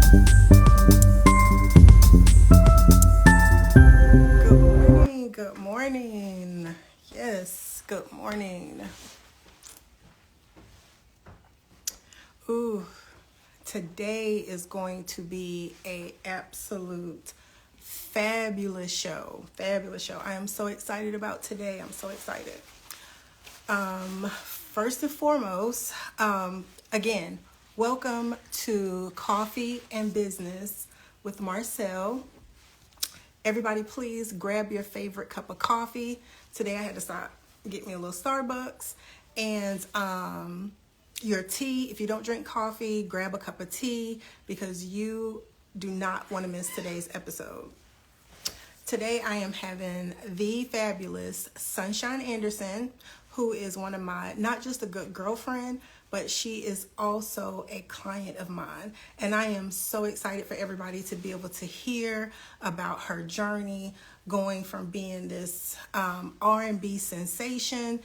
Good morning. Yes, good morning. Ooh, today is going to be a absolute fabulous show. Fabulous show. I am so excited about today. I'm so excited. First and foremost, again, welcome to Coffee and Business with Marcelle. Everybody, please grab your favorite cup of coffee. Today I had to stop, get me a little Starbucks. And your tea, if you don't drink coffee, grab a cup of tea because you do not want to miss today's episode. Today I am having the fabulous Sunshine Anderson, who is one of my, not just a good girlfriend, but she is also a client of mine. And I am so excited for everybody to be able to hear about her journey, going from being this R&B sensation,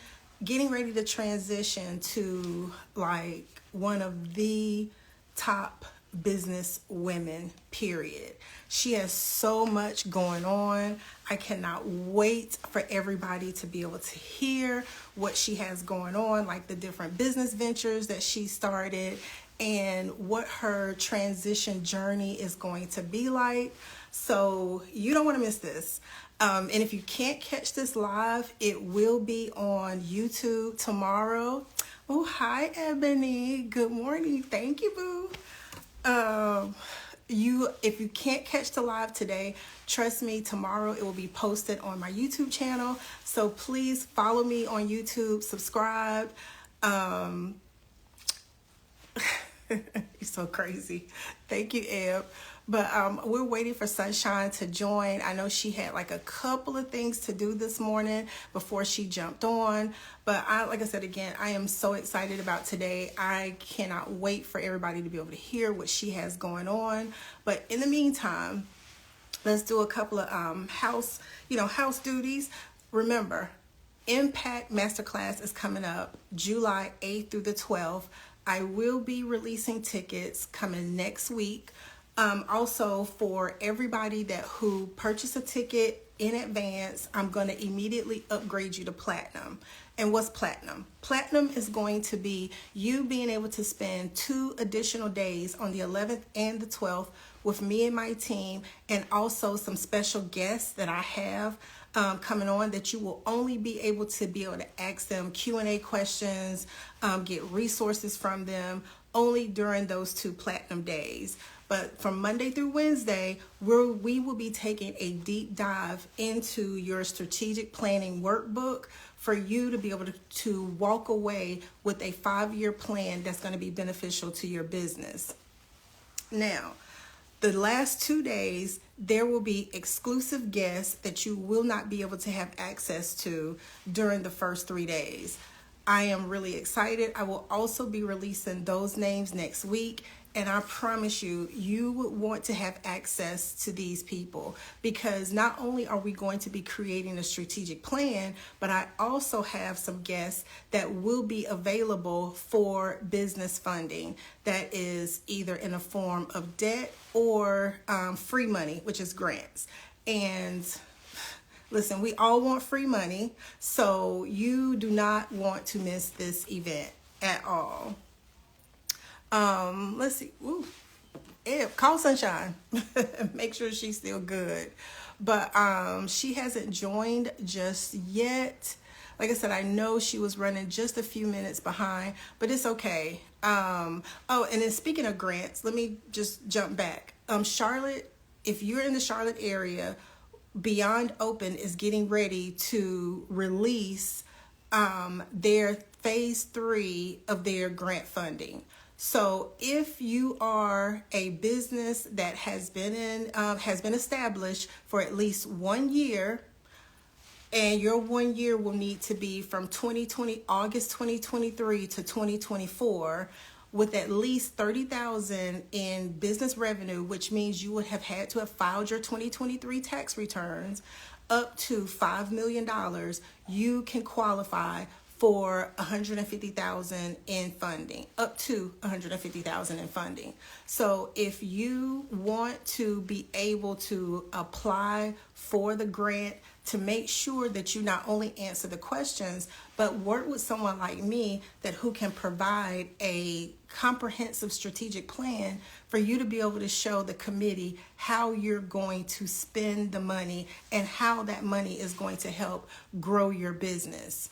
getting ready to transition to like one of the top business women, period. She has so much going on. I cannot wait for everybody to be able to hear what she has going on, like the different business ventures that she started and what her transition journey is going to be like. So you don't want to miss this. And if you can't catch this live, it will be on YouTube tomorrow. Oh, hi, Ebony. Good morning. Thank you, boo. If you can't catch the live today, trust me, tomorrow it will be posted on my YouTube channel. So please follow me on YouTube, subscribe. You're so crazy. Thank you, Eb. But we're waiting for Sunshine to join. I know she had like a couple of things to do this morning before she jumped on. But like I said, again, I am so excited about today. I cannot wait for everybody to be able to hear what she has going on. But in the meantime, let's do a couple of house duties. Remember, Impact Masterclass is coming up July 8th through the 12th. I will be releasing tickets coming next week. Also, for everybody who purchased a ticket in advance, I'm going to immediately upgrade you to platinum. And what's platinum? Platinum is going to be you being able to spend 2 additional days on the 11th and the 12th with me and my team, and also some special guests that I have coming on that you will only be able to ask them Q&A questions, get resources from them only during those 2 platinum days. But from Monday through Wednesday, we will be taking a deep dive into your strategic planning workbook for you to be able to walk away with a 5-year plan that's going to be beneficial to your business. Now, the last 2 days, there will be exclusive guests that you will not be able to have access to during the first 3 days. I am really excited. I will also be releasing those names next week. And I promise you, you would want to have access to these people, because not only are we going to be creating a strategic plan, but I also have some guests that will be available for business funding that is either in a form of debt or free money, which is grants. And listen, we all want free money, so you do not want to miss this event at all. Let's see. Ooh, call Sunshine. Make sure she's still good. But she hasn't joined just yet. Like I said, I know she was running just a few minutes behind, but it's okay. And then speaking of grants, let me just jump back. Charlotte, if you're in the Charlotte area, Beyond Open is getting ready to release their phase 3 of their grant funding. So if you are a business that has been established for at least 1 year, and your 1 year will need to be from August 2023 to 2024, with at least $30,000 in business revenue, which means you would have had to have filed your 2023 tax returns, up to $5 million, you can qualify for 150,000 in funding, up to 150,000 in funding. So if you want to be able to apply for the grant, to make sure that you not only answer the questions, but work with someone like me that who can provide a comprehensive strategic plan for you to be able to show the committee how you're going to spend the money and how that money is going to help grow your business.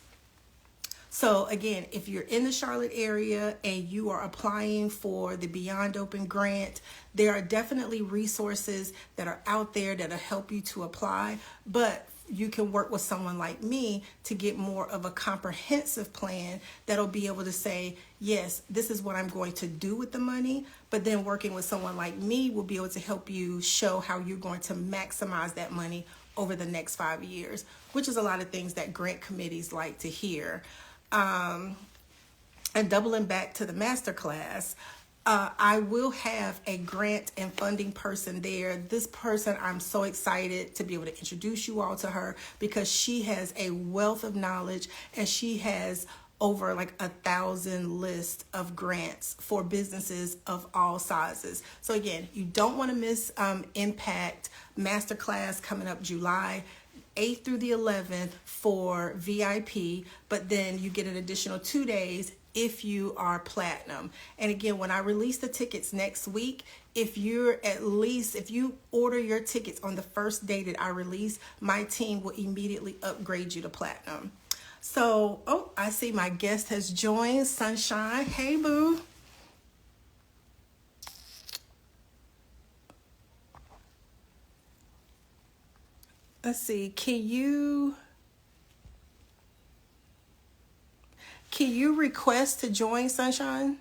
So again, if you're in the Charlotte area and you are applying for the Beyond Open grant, there are definitely resources that are out there that'll help you to apply, but you can work with someone like me to get more of a comprehensive plan that'll be able to say, yes, this is what I'm going to do with the money, but then working with someone like me will be able to help you show how you're going to maximize that money over the next 5 years, which is a lot of things that grant committees like to hear. And doubling back to the masterclass, I will have a grant and funding person there. This person, I'm so excited to be able to introduce you all to her because she has a wealth of knowledge and she has over like 1,000 lists of grants for businesses of all sizes. So again, you don't want to miss Impact Masterclass coming up July 8th through the 11th for VIP, but then you get an additional 2 days if you are platinum. And again, when I release the tickets next week, if you order your tickets on the first day that I release, my team will immediately upgrade you to platinum. So, I see my guest has joined, Sunshine. Hey, boo. Let's see, can you request to join, Sunshine?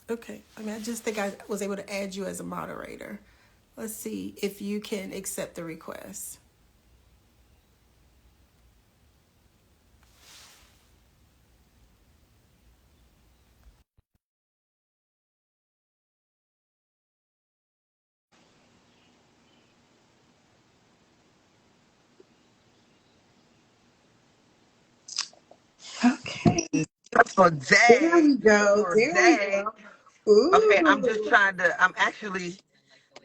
Okay, I just think I was able to add you as a moderator. Let's see if you can accept the request. Okay, For there day, we go. for There we day. go. Okay, I'm just Ooh. trying to. I'm actually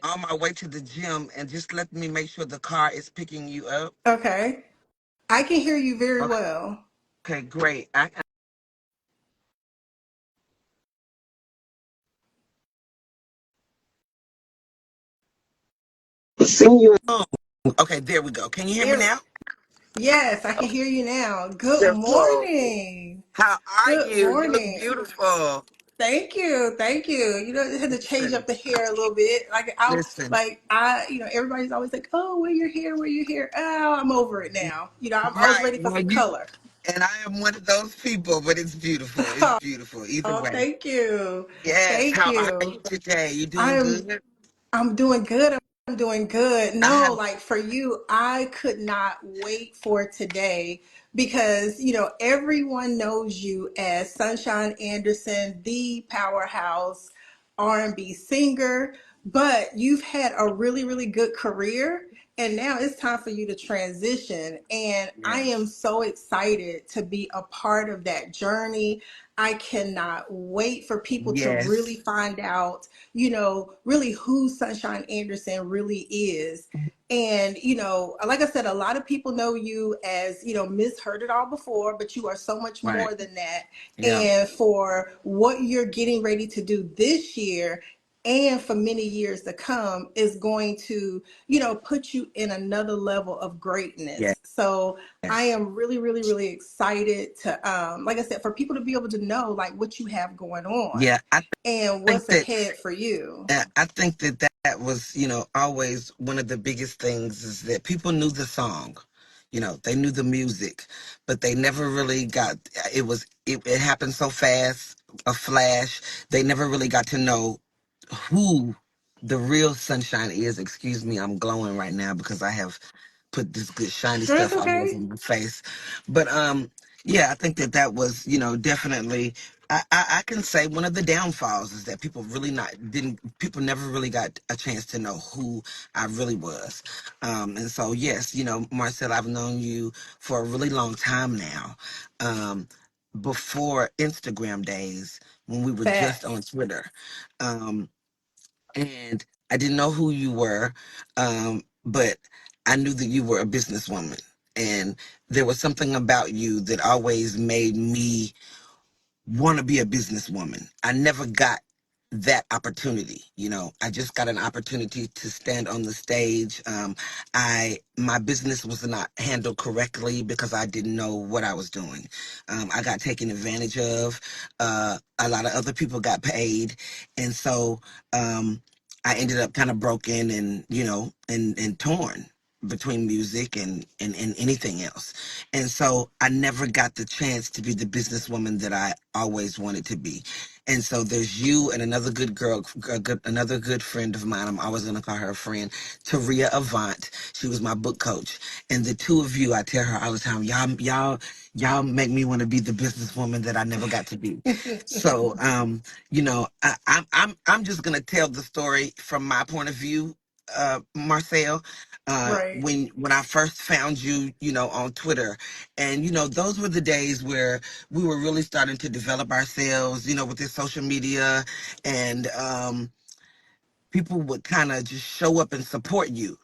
on my way to the gym, and just let me make sure the car is picking you up. Okay, I can hear you very Okay, well. okay, great. See you. Okay, there we go. Can you hear me There, now? yes, I can Okay, hear you now. Good wonderful. morning. How are Good you? You look morning. beautiful. Thank you, thank you. I had to change Listen, up the hair a little bit. listen. Everybody's always like, "Oh, where your hair? Where your hair?" Oh, I'm over it now. I was Right. ready for Well, some color. and I am one of those people, but it's beautiful. It's beautiful. Either Oh, way. thank you, Yes. thank How are you. you today? You doing I'm good? I'm doing good. I'm doing good. I No, have. like for you, I could not wait for today because, everyone knows you as Sunshine Anderson, the powerhouse R&B singer, but you've had a really, really good career. And now it's time for you to transition. And I am Yes. so excited to be a part of that journey. I cannot wait for people to really Yes. find out really who Sunshine Anderson really is. And, like I said, a lot of people know you as, Miss Heard It All before, but you are so much Right. more than that. Yeah. And for what you're getting ready to do this year and for many years to come is going to, put you in another level of Yes. greatness. So I Yes. am really, really, really excited to, like I said, for people to be able to know like what you have going on Yeah. I and think what's that ahead for you. I think that that was, always one of the biggest things is that people knew the song. They knew the music, but they never really got it happened so fast, a flash. They never really got to know who the real Sunshine is. Excuse me, I'm glowing right now because I have put this good shiny Sure, it's stuff all over okay. my face. But yeah, I think that that was, definitely. I can say one of the downfalls is that people never really got a chance to know who I really was. And so yes, Marcel, I've known you for a really long time now. Um, Before Instagram days, when we were just on Facts. Twitter. Um, and I didn't know who you were, but I knew that you were a businesswoman. And there was something about you that always made me want to be a businesswoman. I never got that opportunity. I just got an opportunity to stand on the stage. My business was not handled correctly because I didn't know what I was doing. I got taken advantage of. A lot of other people got paid, and so I ended up kind of broken and and torn between music and anything else. And so I never got the chance to be the businesswoman that I always wanted to be. And so there's you and another good girl, another good friend of mine. I'm always going to call her a friend, Taria Avant. She was my book coach. And the two of you, I tell her all the time, y'all make me want to be the businesswoman that I never got to be. So, I'm just going to tell the story from my point of view, Marcel. Right. When I first found you, on Twitter, and those were the days where we were really starting to develop ourselves, with this social media, and people would kind of just show up and support you,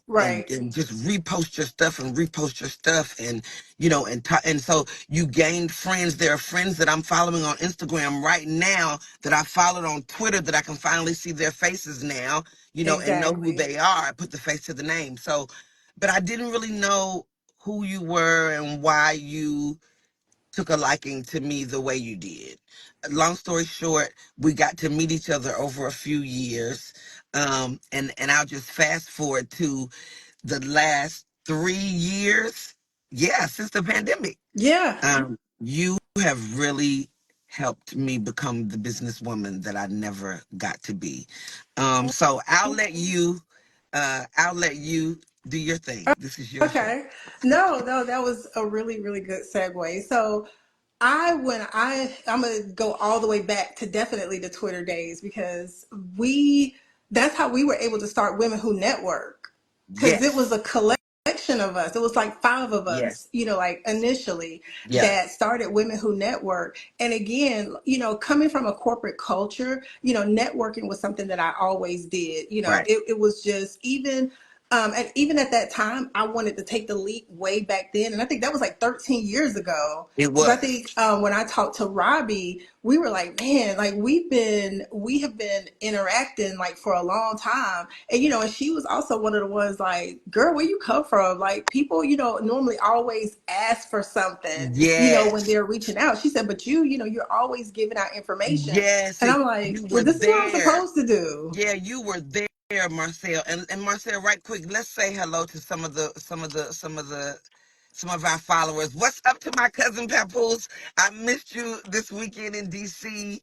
Right. and just repost your stuff, and and so you gained friends. There are friends that I'm following on Instagram right now that I followed on Twitter that I can finally see their faces now, and know who Exactly. they are. I put the face to the name. So, but I didn't really know who you were and why you took a liking to me the way you did. Long story short, we got to meet each other over a few years. And I'll just fast forward to the last 3 years. Yeah, since the pandemic. Yeah. You have really helped me become the businesswoman that I never got to be. So I'll let you do your thing. This is your show. Okay. No, no, that was a really, really good segue. So I'm gonna go all the way back to definitely the Twitter days because that's how we were able to start Women Who Network because it was Yes. a collection of us. It was like five of Yes. us, like initially Yeah. that started Women Who Network. And again, coming from a corporate culture, networking was something that I always did. Right. It was just and even at that time, I wanted to take the leap way back then. And I think that was like 13 years ago. It Because I was. think when I talked to Robbie, we were like, man, like we have been interacting like for a long time. And, and she was also one of the ones like, girl, where you come from? Like people, normally always ask for something, when Yes. they're reaching out. She said, but you're always giving out information. Yes. And I'm like, You well, were this is what I'm there. supposed to do. Yeah, you were there, Marcel. And Marcel, right quick, let's say hello to some of our followers. What's up to my cousin Papoose? I missed you this weekend in DC.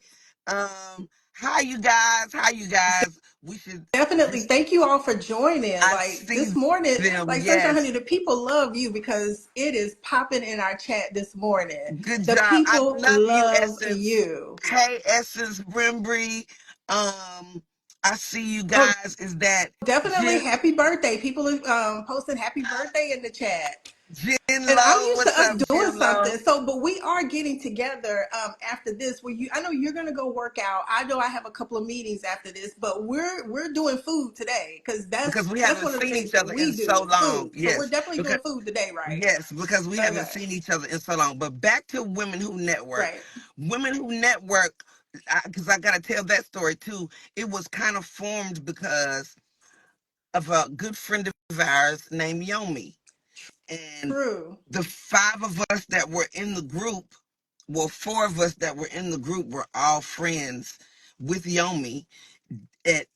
Hi you guys. Hi you guys. We should Definitely. just Thank you all for joining. I Like see this morning, them. like Sunshine Yes. Honey, the people love you because it is popping in our chat this morning. Good The job. I people love you, love Essence. you. Hey, Essence Brimbree. I see you Oh, guys. Is that definitely Jen? happy birthday. People are posting happy birthday in the chat. Jen And I'm Lowe. used to What's us up, doing Jen Lowe? something. So, but we are getting together after this. Where I know you're gonna go work out. I know I have a couple of meetings after this, but we're doing food today because Because we that's haven't one of the seen things each that other in we so do is long. food. So we're Yes. definitely Because doing food today, right? yes, because we haven't Okay, seen each other in so long. But back to Women Who Network. right. Women Who Network, because I gotta tell that story too. It was kind of formed because of a good friend of ours named Yomi. And True. the five of us that were in the group, well, four of us that were in the group were all friends with Yomi.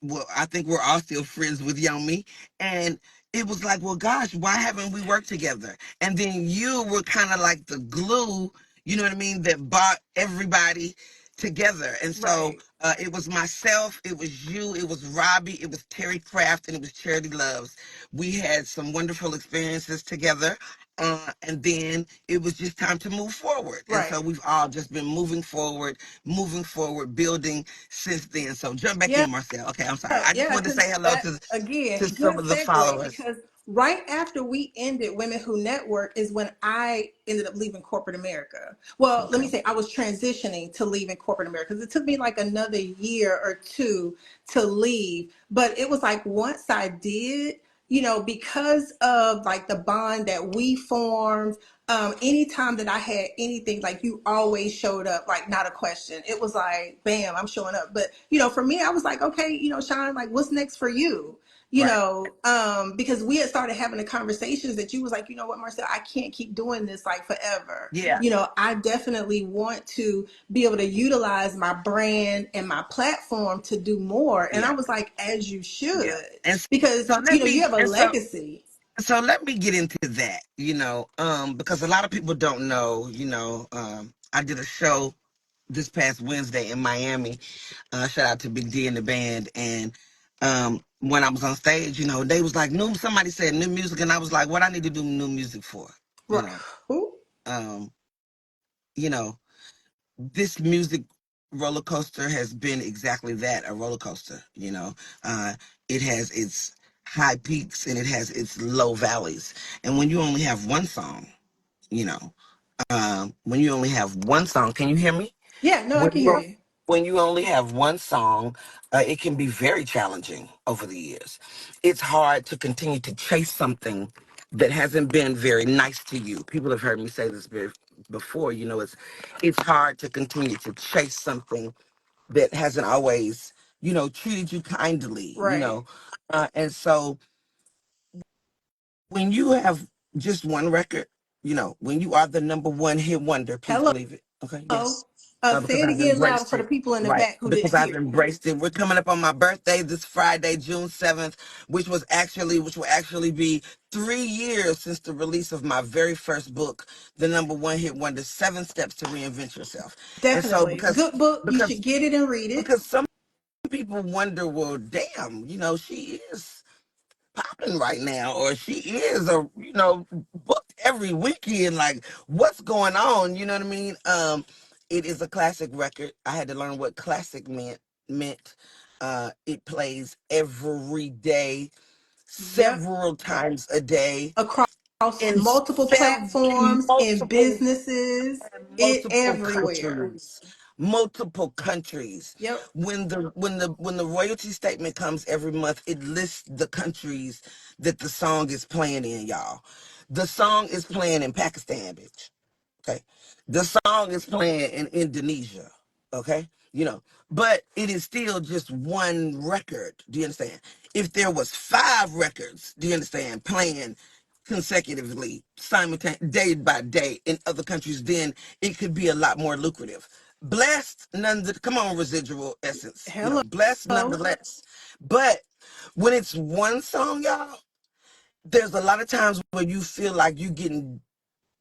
Well, I think we're all still friends with Yomi. And it was like, well, gosh, why haven't we worked together? And then you were kind of like the glue, you know what I mean, that brought everybody together. And so Right. it was myself, it was you, it was Robbie, it was Terry Craft, and it was Charity Loves. We had some wonderful experiences together. And then it was just time to move forward. And Right. so we've all just been moving forward, building since then. So jump back Yeah. in, Marcelle. Okay, I'm sorry. I just Yeah, wanted to because say hello that again, to good some of the segue. followers. Because right after we ended Women Who Network is when I ended up leaving corporate America. Well, let Okay. me say I was transitioning to leaving corporate America because it took me like another year or two to leave. But it was like once I did, because of like the bond that we formed, anytime that I had anything, like you always showed up, like not a question. It was like, bam, I'm showing up. But for me, I was like, okay, Sean, like what's next for you? Right. Because we had started having the conversations that you was like, you know what, Marcelle, I can't keep doing this like forever. Yeah. I definitely want to be able to utilize my brand and my platform to do more. And I Yeah. was like, as you Yeah. should, And because, so let you me have a and legacy. so let me get into that, because a lot of people don't know, I did a show this past Wednesday in Miami. Shout out to Big D and the band. And when I was on stage, they was like, new, somebody said new music. And I was like, what I need to do new music for? You Right. know, Who? um, you know, this music roller coaster has been exactly that, a roller coaster. It has its high peaks and it has its low valleys. And when you only have one song, you know, when you only have one song, can you hear me? Yeah, no, I when can hear you you. when you only have one song, it can be very challenging over the years. It's hard to continue to chase something that hasn't been very nice to you. People have heard me say this before. It's hard to continue to chase something that hasn't always, treated you kindly. Right. And so when you have just one record, when you are the number one hit wonder, please Hello. believe it. Okay, yes. Because Say it I've again louder embraced for the it. people in the Right. back who Because didn't I've hear. embraced it. We're coming up on my birthday this Friday, June 7th, which will actually be 3 years since the release of my very first book, the number one hit wonder, 7 Steps to Reinvent Yourself. And so Definitely. Good book. You because should get it and read it. because some people wonder, well, damn, she is popping right now, or she is booked every weekend. Like, what's going on? You know what I mean? It is a classic record. I had to learn what classic meant. It plays every day, Yep. several times a day, Across in multiple in platforms, in multiple businesses, it multiple everywhere. countries. Multiple countries. Yep. When the royalty statement comes every month, it lists the countries that the song is playing in, y'all. The song is playing in Pakistan, bitch. Okay. The song is playing in Indonesia. Okay. But it is still just one record. Do you understand? If there was 5 records, do you understand, playing consecutively, simultaneously, day by day in other countries, then it could be a lot more lucrative. Blessed, come on, residual essence, Hello. blessed nonetheless. But when it's one song, y'all, there's a lot of times where you feel like you getting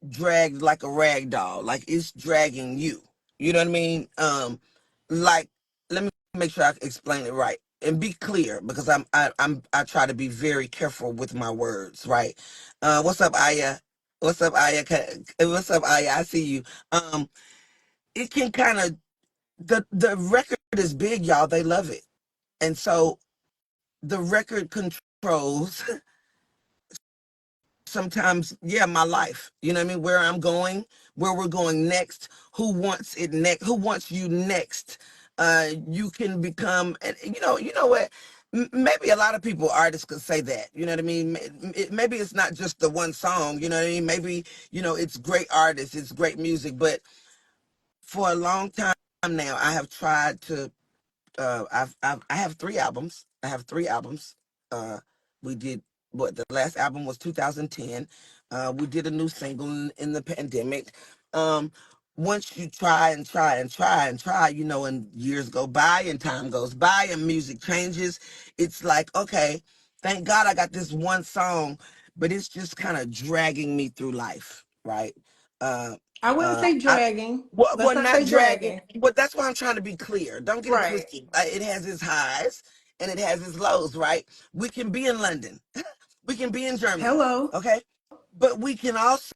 dragged like a rag doll, like it's dragging you. You know what I mean? Like, let me make sure I explain it right and be clear, because I try to be very careful with my words, right? What's up, Aya? What's up, Aya? What's up, Aya? I see you. It can kind of, the record is big, y'all. They love it, and so the record controls sometimes, yeah, my life. You know what I mean? Where I'm going, where we're going next, who wants it next, who wants you next. You can become, and you know what? Maybe a lot of people, artists, could say that. You know what I mean? Maybe it's not just the one song. You know what I mean? Maybe it's great artists, it's great music, but for a long time now, I have tried to I have 3 albums. I have 3 albums. We did, what, the last album was 2010. We did a new single in the pandemic. Um, Once you try and try and try and try, and years go by and time goes by and music changes, it's like, okay, thank God I got this one song, but it's just kind of dragging me through life, right? Uh, I wouldn't say I dragging. well, Let's not not say dragging, dragging. but that's why I'm trying to be clear. Don't get it Right. twisted. It has its highs and it has its lows, right? We can be in London. We can be in Germany, Hello. okay? But we can also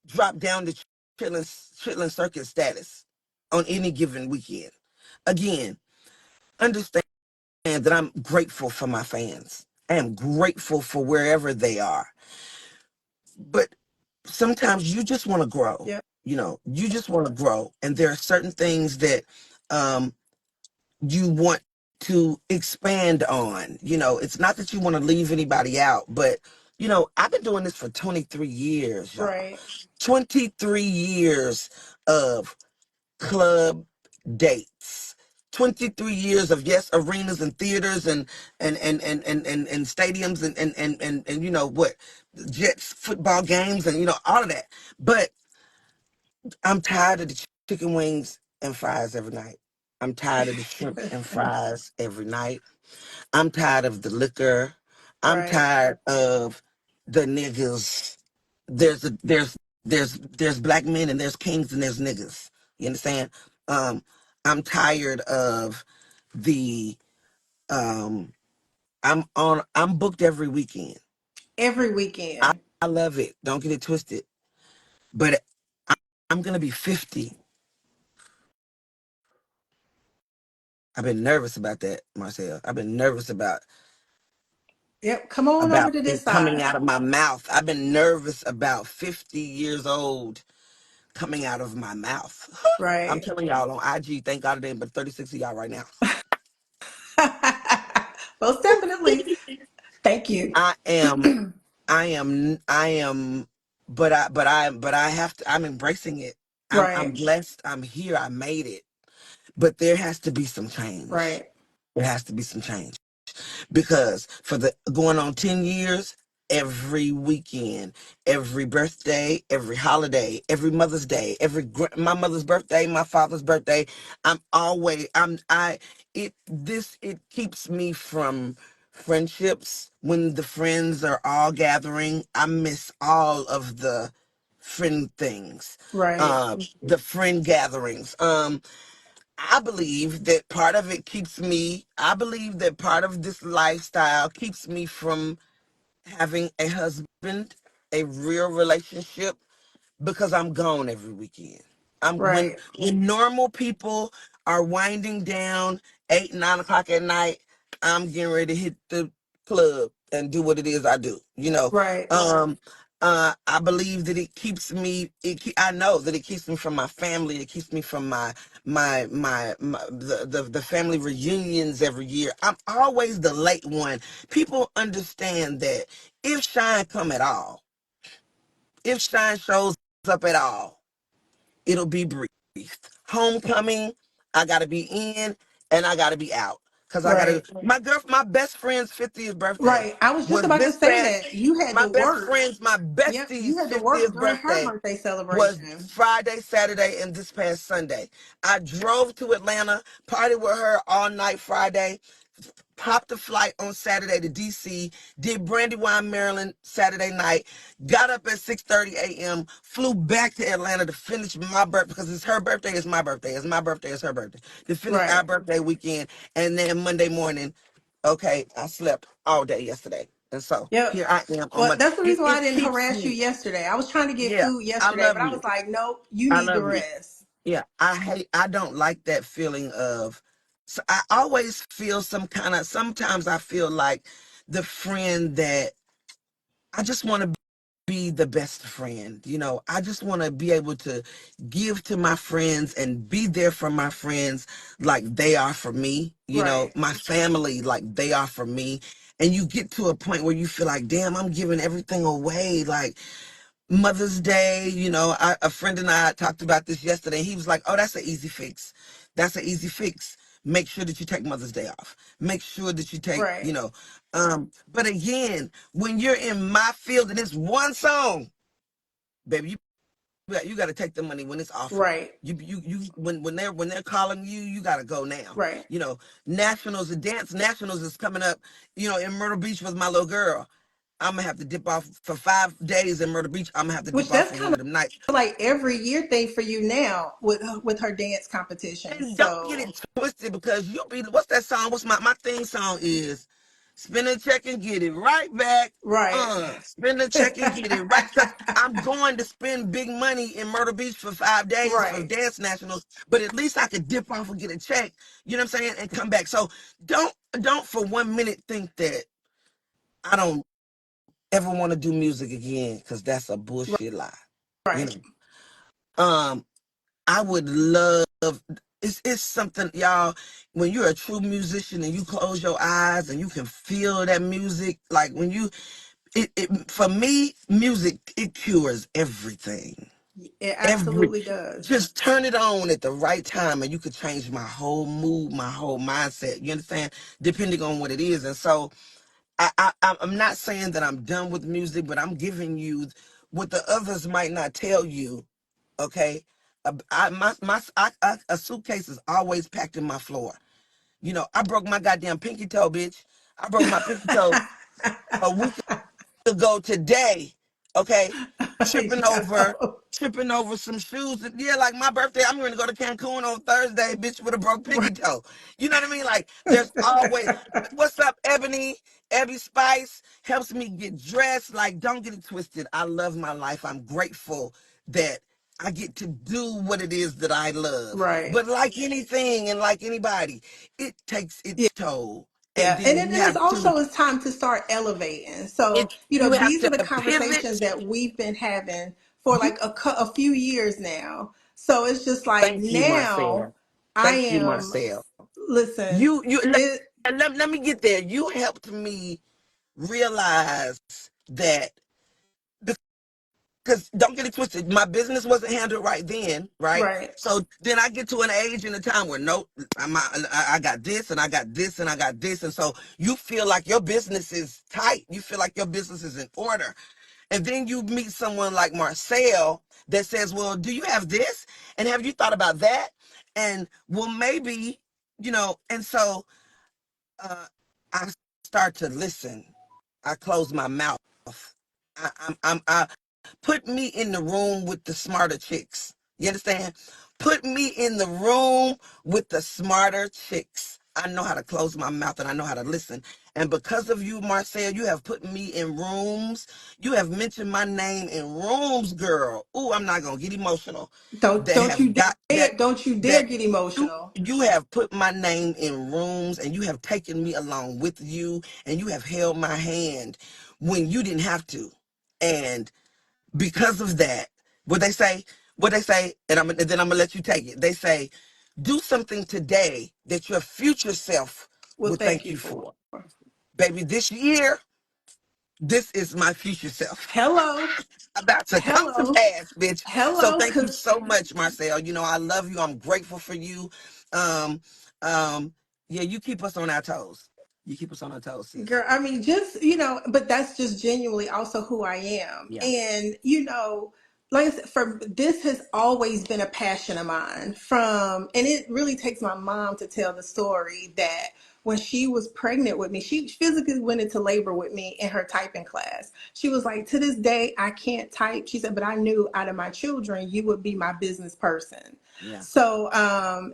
drop down to chitlin circuit status on any given weekend. Again, understand that I'm grateful for my fans. I am grateful for wherever they are. But sometimes you just want to grow. Yep. You just want to grow. And there are certain things that um, you want to expand on. It's not that you want to leave anybody out, but, I've been doing this for 23 years, y'all. Right. 23 years of club dates. 23 years of, yes, arenas and theaters and stadiums and what, Jets football games and all of that. But I'm tired of the chicken wings and fries every night. I'm tired of the shrimp and fries every night. I'm tired of the liquor. I'm Right. tired of the niggas. There's black men and there's kings and there's niggas. You understand? Um, I'm tired of the I'm booked every weekend. Every I, weekend. I love it. Don't get it twisted. But I'm gonna be 50. I've been nervous about that, Marcelle. I've been nervous Yep. Come on over about to this it coming side. out of my mouth. I've been nervous about 50 years old coming out of my mouth. I'm Right. telling y'all on IG, thank God it ain't but 36 of y'all right now. Most definitely. Thank you. I am, I am, but I have to, I'm embracing it. I'm Right. blessed. I'm here. I made it. But there has to be some change. Right. There has to be some change. Because for the going on 10 years, every weekend, every birthday, every holiday, every Mother's Day, my mother's birthday, my father's birthday, I'm always I'm I it keeps me from friendships. When the friends are all gathering, I miss all of the friend things, Right. the friend gatherings. I believe that part of this lifestyle keeps me from having a husband, a real relationship, because I'm gone every weekend. I'm Right. when normal people are winding down 8, 9 o'clock at night, I'm getting ready to hit the club and do what it is I do. Right. I believe that it keeps me. I know that it keeps me from my family. It keeps me from the family reunions every year. I'm always the late one. People understand that if Shine come at all, if Shine shows up at all, it'll be brief. Homecoming, I gotta be in and I gotta be out. Cause I gotta Right. my best friend's 50th birthday Right. I was just was about to this say past that you had my to best work. friend's my Yep. You bestie's had to work 50th during her birthday birthday was celebration. Friday, Saturday, and this past Sunday. I drove to Atlanta, partied with her all night Friday, popped a flight on Saturday to DC, did Brandywine, Maryland Saturday night, got up at 6:30 a.m., flew back to Atlanta to finish my birthday, because it's her birthday, it's my birthday, it's my birthday, it's her birthday, to finish our Right. birthday weekend. And then Monday morning, okay, I slept all day yesterday. And so Yep. here I am on Well, Monday. that's the reason why I It didn't keeps harass you me, yesterday. I was trying to get yeah, food I yesterday, but love I you. was like, nope, you I need to love you. rest. Yeah, I don't like that feeling of, so I always feel sometimes I feel like the friend that I just want to be the best friend. I just want to be able to give to my friends and be there for my friends like they are for me, Right. my family like they are for me. And you get to a point where you feel like, damn, I'm giving everything away. Like, Mother's Day, a friend and I talked about this yesterday. He was like, "Oh, that's an easy fix. That's an easy fix. Make sure that you take Mother's Day off. Make sure that you take, Right. But again, when you're in my field and it's one song, baby, you got to take the money when it's offered. Right. When they're calling you, you got to go now. Right. Nationals, the dance nationals is coming up. In Myrtle Beach with my little girl. I'm gonna have to dip off for 5 days in Myrtle Beach. I'm gonna have to Which dip off that's for kind one of them nights. of like every year thing for you now with her dance competition. And don't get So it twisted, because you'll be, what's that song? What's my theme song is? Spend a check and get it right back. Right. Spend a check and get it right, because I'm going to spend big money in Myrtle Beach for 5 days for Right. dance nationals, but at least I could dip off and get a check, you know what I'm saying, and come back. So don't for 1 minute think that I don't ever want to do music again, because that's a bullshit lie. You Right. know, I would love, it's something, y'all, when you're a true musician and you close your eyes and you can feel that music, like when you for me, music, it cures everything. It Every absolutely does. Just turn it on at the right time and you could change my whole mood, my whole mindset. You understand? Depending on what it is. And so I'm not saying that I'm done with music, but I'm giving you what the others might not tell you. Okay, a suitcase is always packed in my floor. You know, I broke my goddamn pinky toe, bitch. I broke my pinky toe a week ago today. Okay, tripping over, Yo. tripping over some shoes. Yeah, like my birthday, I'm gonna go to Cancun on Thursday, bitch, with a broke pinky toe. You know what I mean? Like, there's always, what's up, Ebony? Ebby Spice helps me get dressed. Like, don't get it twisted. I love my life. I'm grateful that I get to do what it is that I love. Right. But like anything and like anybody, it takes Yeah. its toll. And Yeah, and then then you it's have to, also it's time to start elevating. So, you have these are to the conversations pivot. that we've been having for You like a few years now. So it's just like Thank you, now Marcelle. I Thank you, am, Marcelle. listen, You it let me get there. You helped me realize that, because don't get it twisted, my business wasn't handled right then, right? right. So then I get to an age and a time where nope, I got this and I got this and I got this, and so you feel like your business is tight. You feel like your business is in order, and then you meet someone like Marcelle that says, "Well, do you have this? And have you thought about that?" And well, maybe, and so I start to listen. I close my mouth. I put me in the room with the smarter chicks. You understand? Put me in the room with the smarter chicks. I know how to close my mouth and I know how to listen. And because of you, Marcel, you have put me in rooms. You have mentioned my name in rooms, girl. Ooh, I'm not gonna get emotional. That have got Don't you dare that get you emotional. you have put my name in rooms and you have taken me along with you and you have held my hand when you didn't have to. And because of that, what they say, and then I'm gonna let you take it. They say, do something today that your future self Well, will thank thank you you for. for. Baby, this year, this is my future self. Hello. About to come to Hello. pass, bitch. So Hello, thank you cuz so much, Marcel. I love you. I'm grateful for you. Um, um, yeah, you keep us on our toes. You keep us on our toes, sis. girl, I mean, just, but that's just genuinely also who I am. Yeah, And, like I said, this has always been a passion of mine and it really takes my mom to tell the story that when she was pregnant with me, she physically went into labor with me in her typing class. She was like, to this day, I can't type. She said, but I knew out of my children, you would be my business person. yeah. So,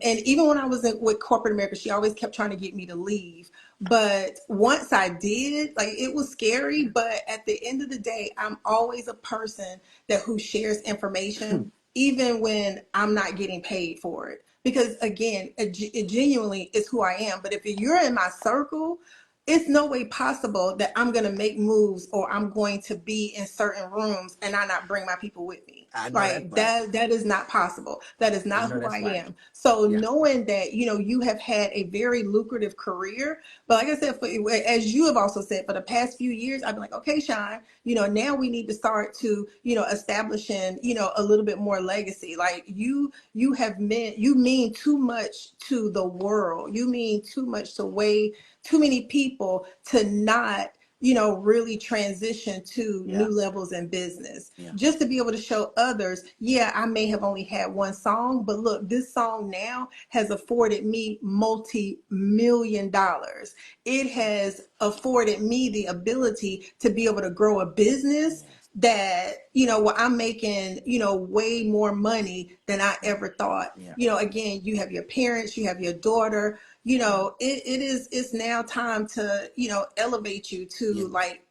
and even when I was with corporate America, she always kept trying to get me to leave. But once I did, like it was scary. But at the end of the day, I'm always a person who shares information, even when I'm not getting paid for it. Because again, it genuinely is who I am. But if you're in my circle, it's no way possible that I'm going to make moves or I'm going to be in certain rooms and I not bring my people with me. I know that's Like right. that is not possible. That is I not know who I that's right. am. So Yeah. knowing that, you have had a very lucrative career, but like I said, as you have also said, for the past few years, I've been like, okay, Sean, now we need to start to, establishing, a little bit more legacy. Like you mean too much to the world. You mean too much to way too many people to not really transition to Yeah. new levels in business. Yeah. Just to be able to show others, yeah, I may have only had one song, but look, this song now has afforded me multi-million dollars. It has afforded me the ability to be able to grow a business Yes. that, where I'm making, way more money than I ever thought. Yeah. Again, you have your parents, you have your daughter, it's now time to, elevate you Yeah. to like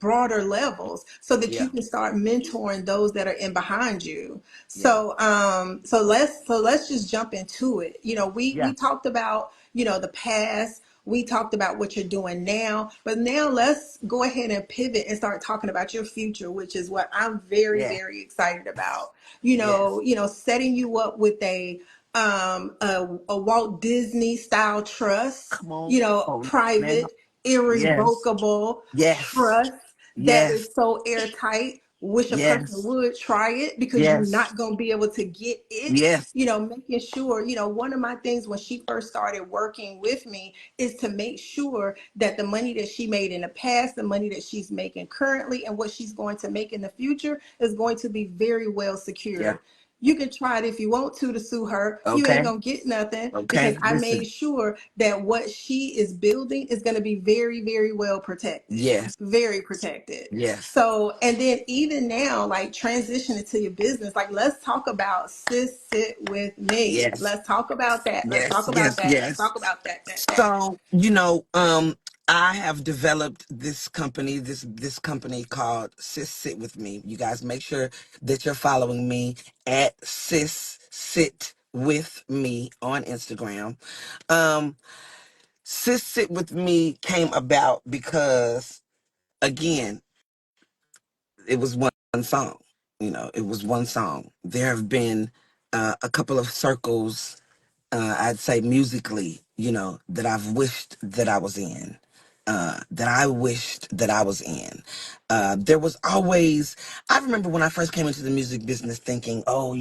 broader levels so that Yeah. you can start mentoring those that are in behind you. Yeah. So let's just jump into it. We Yeah. talked about, the past. We talked about what you're doing now, but now let's go ahead and pivot and start talking about your future, which is what I'm very, Yeah. very excited about. Yes. Setting you up with a Walt Disney style trust, Come on. Oh, man. private, Yes. irrevocable Yes. trust that Yes. is so airtight. Wish a person Yes. would try it because you're Yes. not going to be able to get it. Yes. Making sure, one of my things when she first started working with me is to make sure that the money that she made in the past, the money that she's making currently, and what she's going to make in the future is going to be very well Yeah. secured. You can try it if you want to sue her. You ain't Okay. gonna get nothing because Okay. I made Listen. sure that what she is building is gonna be very, very well protected. Yes. Very protected. Yes. So, and then even now, like transitioning to your business, like let's talk about sis sit with me. Yes. Let's talk about that. Let's Yes. talk about Yes. that. Let's Yes. talk about that. So, I have developed this company, this company called Sis Sit With Me. You guys make sure that you're following me at Sis Sit With Me on Instagram. Um, Sis Sit With Me came about because, again, it was one song. It was one song. There have been a couple of circles, I'd say musically, that I've wished that I was in. That I wished that I was in. There was always, I remember when I first came into the music business thinking, oh,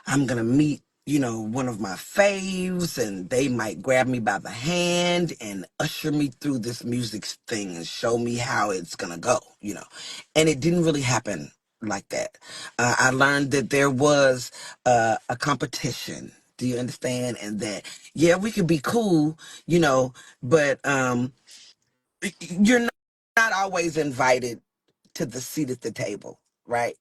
I'm going to meet, one of my faves and they might grab me by the hand and usher me through this music thing and show me how it's going to go. And it didn't really happen like that. I learned that there was a competition. Do you understand? And that, yeah, we could be cool, but you're not always invited to the seat at the table, right?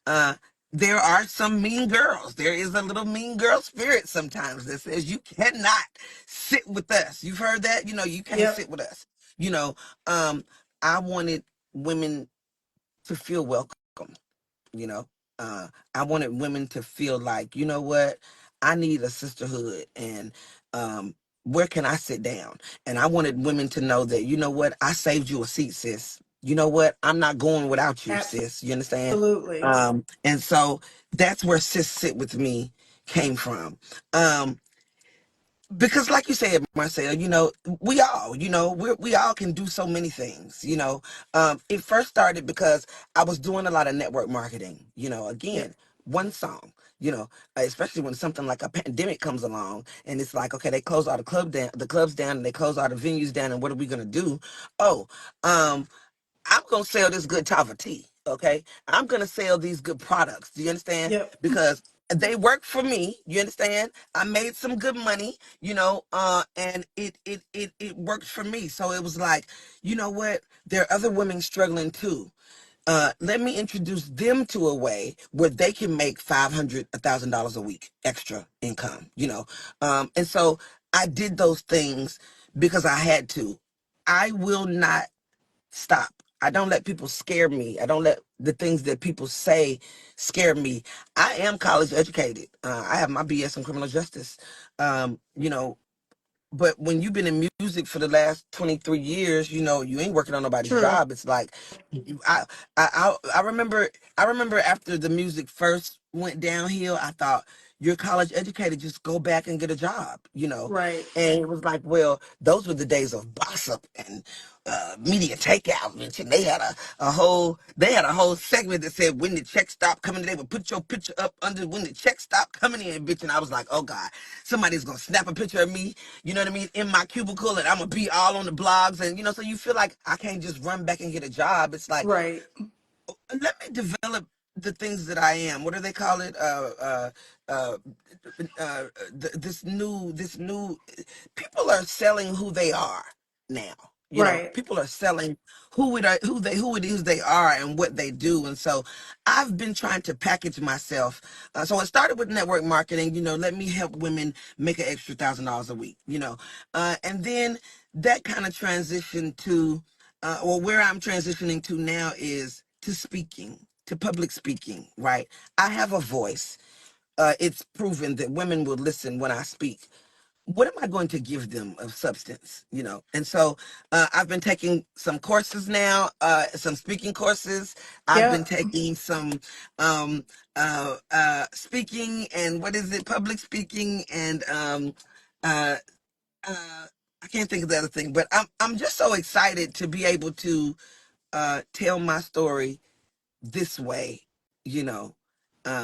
Uh, there are some mean girls. There is a little mean girl spirit sometimes that says you cannot sit with us. You've heard that? You can't Yep. sit with us. You know, um, I wanted women to feel welcome you know I wanted women to feel like, you know what, I need a sisterhood, and where can I sit down? And I wanted women to know that, you know what, I saved you a seat, sis. You know what, I'm not going without you, sis. You understand? Absolutely. And so that's where Sis Sit With Me came from. Because like you said, Marcelle, we all can do so many things. It first started because I was doing a lot of network marketing. Again, Yep. one song. Especially when something like a pandemic comes along, and it's like, okay, they close all the clubs down, and they close all the venues down, and what are we gonna do? Oh, I'm gonna sell this good Tava tea. Okay, I'm gonna sell these good products. Do you understand? Yep. Because they work for me. You understand? I made some good money. And it worked for me. So it was like, you know what? There are other women struggling too. Let me introduce them to a way where they can make $500, $1,000 a week extra income. And so I did those things because I had to. I will not stop. I don't let people scare me. I don't let the things that people say scare me. I am college educated. I have my BS in criminal justice. Um, you know, but when you've been in music for the last 23 years, you ain't working on nobody's True. job. It's like, I remember after the music first went downhill, I thought, you're college educated, just go back and get a job. Right. And it was like, well, those were the days of gossip and media takeout. And they had a whole segment that said, when the check stopped coming, they would put your picture up under when the check stopped coming in, bitch. And I was like, oh God, somebody's gonna snap a picture of me, you know what I mean, in my cubicle, and I'm gonna be all on the blogs. And so you feel like I can't just run back and get a job. It's like, Right. let me develop the things that I am. What do they call it? Uh, this new. People are selling who they are now. You know, Right. people are selling who it is they are and what they do. And so I've been trying to package myself. So it started with network marketing, let me help women make an extra $1,000 a week, and then that kind of transitioned to, or where I'm transitioning to now is to speaking, to public speaking, right? I have a voice. It's proven that women will listen when I speak. What am I going to give them of substance, And so I've been taking some courses now, some speaking courses. I've been Yep. taking some speaking and what is it, public speaking, and uh, I can't think of the other thing, but I'm just so excited to be able to tell my story this way, you know,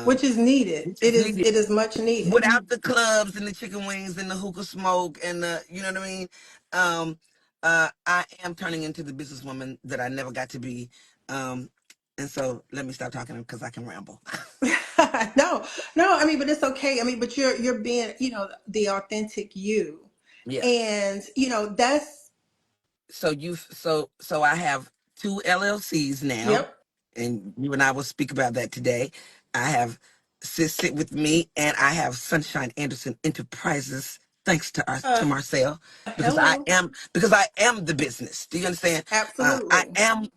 Which um, is needed. which It is is needed it is much needed. without the clubs and the chicken wings and the hookah smoke and the, you know what I mean? Um, I am turning into the businesswoman that I never got to be. Um, and so let me stop talking because I can ramble. No, no, I mean, but it's okay. I mean, but you're being, the authentic you. Yeah. And, that's So I have two LLCs now, yep. and you and I will speak about that today. I have Sis Sit With Me, and I have Sunshine Anderson Enterprises, thanks to Uh Marcelle, hello. because I am the business. Do you understand? I Absolutely. am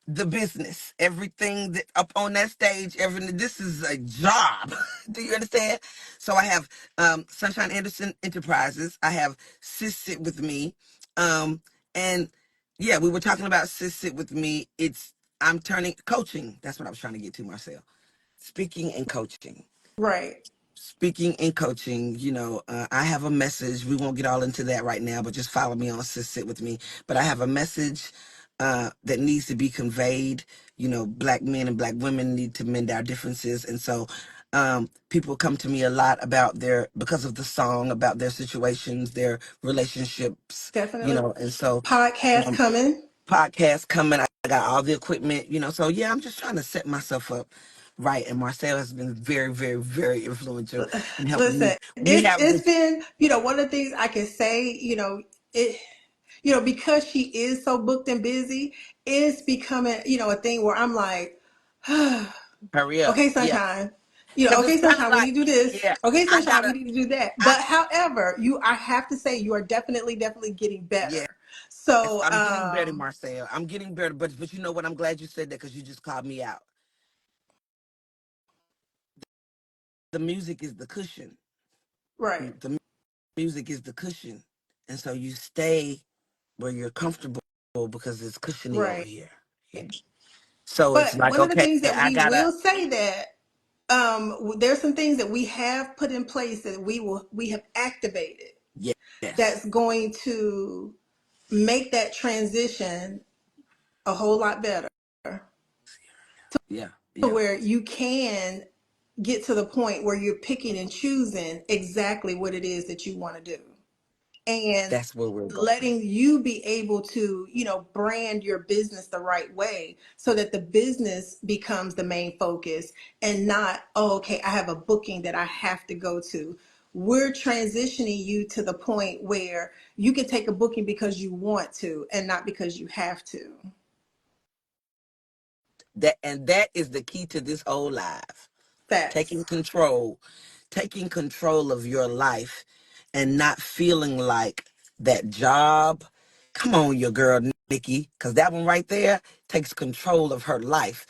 the business, everything that up on that stage, everything. This is a job. Do you understand? So I have Sunshine Anderson Enterprises. I have Sis Sit With Me, and yeah, we were talking about Sis Sit With Me. I'm turning coaching. That's what I was trying to get to, Marcel. Speaking and coaching. Right. Speaking and coaching, I have a message. We won't get all into that right now, but just follow me on Sis Sit With Me. But I have a message that needs to be conveyed. Black men and black women need to mend our differences. And so people come to me a lot because of the song, about their situations, their relationships, Definitely. and so Podcast um, coming. podcast coming. I got all the equipment, so yeah, I'm just trying to set myself up right. And Marcel has been very, very, very influential in helping me. Listen, We it's have it's this been, one of the things I can say, it because she is so booked and busy, it's becoming, a thing where I'm like, hurry up. okay, Yeah. sunshine. Because it's Okay, kind of sunshine, we like, need to do this. yeah, Okay, I sunshine, we gotta, need to do that. I, But however, I have to say you are definitely, definitely getting yeah, better. So, I'm getting better, Marcel. I'm getting better. But you know what? I'm glad you said that because you just called me out. The music is the cushion. right, The music is the cushion. And so you stay where you're comfortable because it's cushiony over right. here. Yeah. So it's But like, one of the okay, things that I we gotta, will say that there's some things that we have put in place that we have activated yes. that's going to make that transition a whole lot better, Yeah. to Yeah. where you can get to the point where you're picking and choosing exactly what it is that you want to do, and That's where we're going. letting you be able to, brand your business the right way so that the business becomes the main focus and not, oh, okay, I have a booking that I have to go to. We're transitioning you to the point where you can take a booking because you want to and not because you have to. That is the key to this whole life. Facts. Taking control, taking control of your life and not feeling like that job. Come on, your girl Nikki, because that one right there takes control of her life.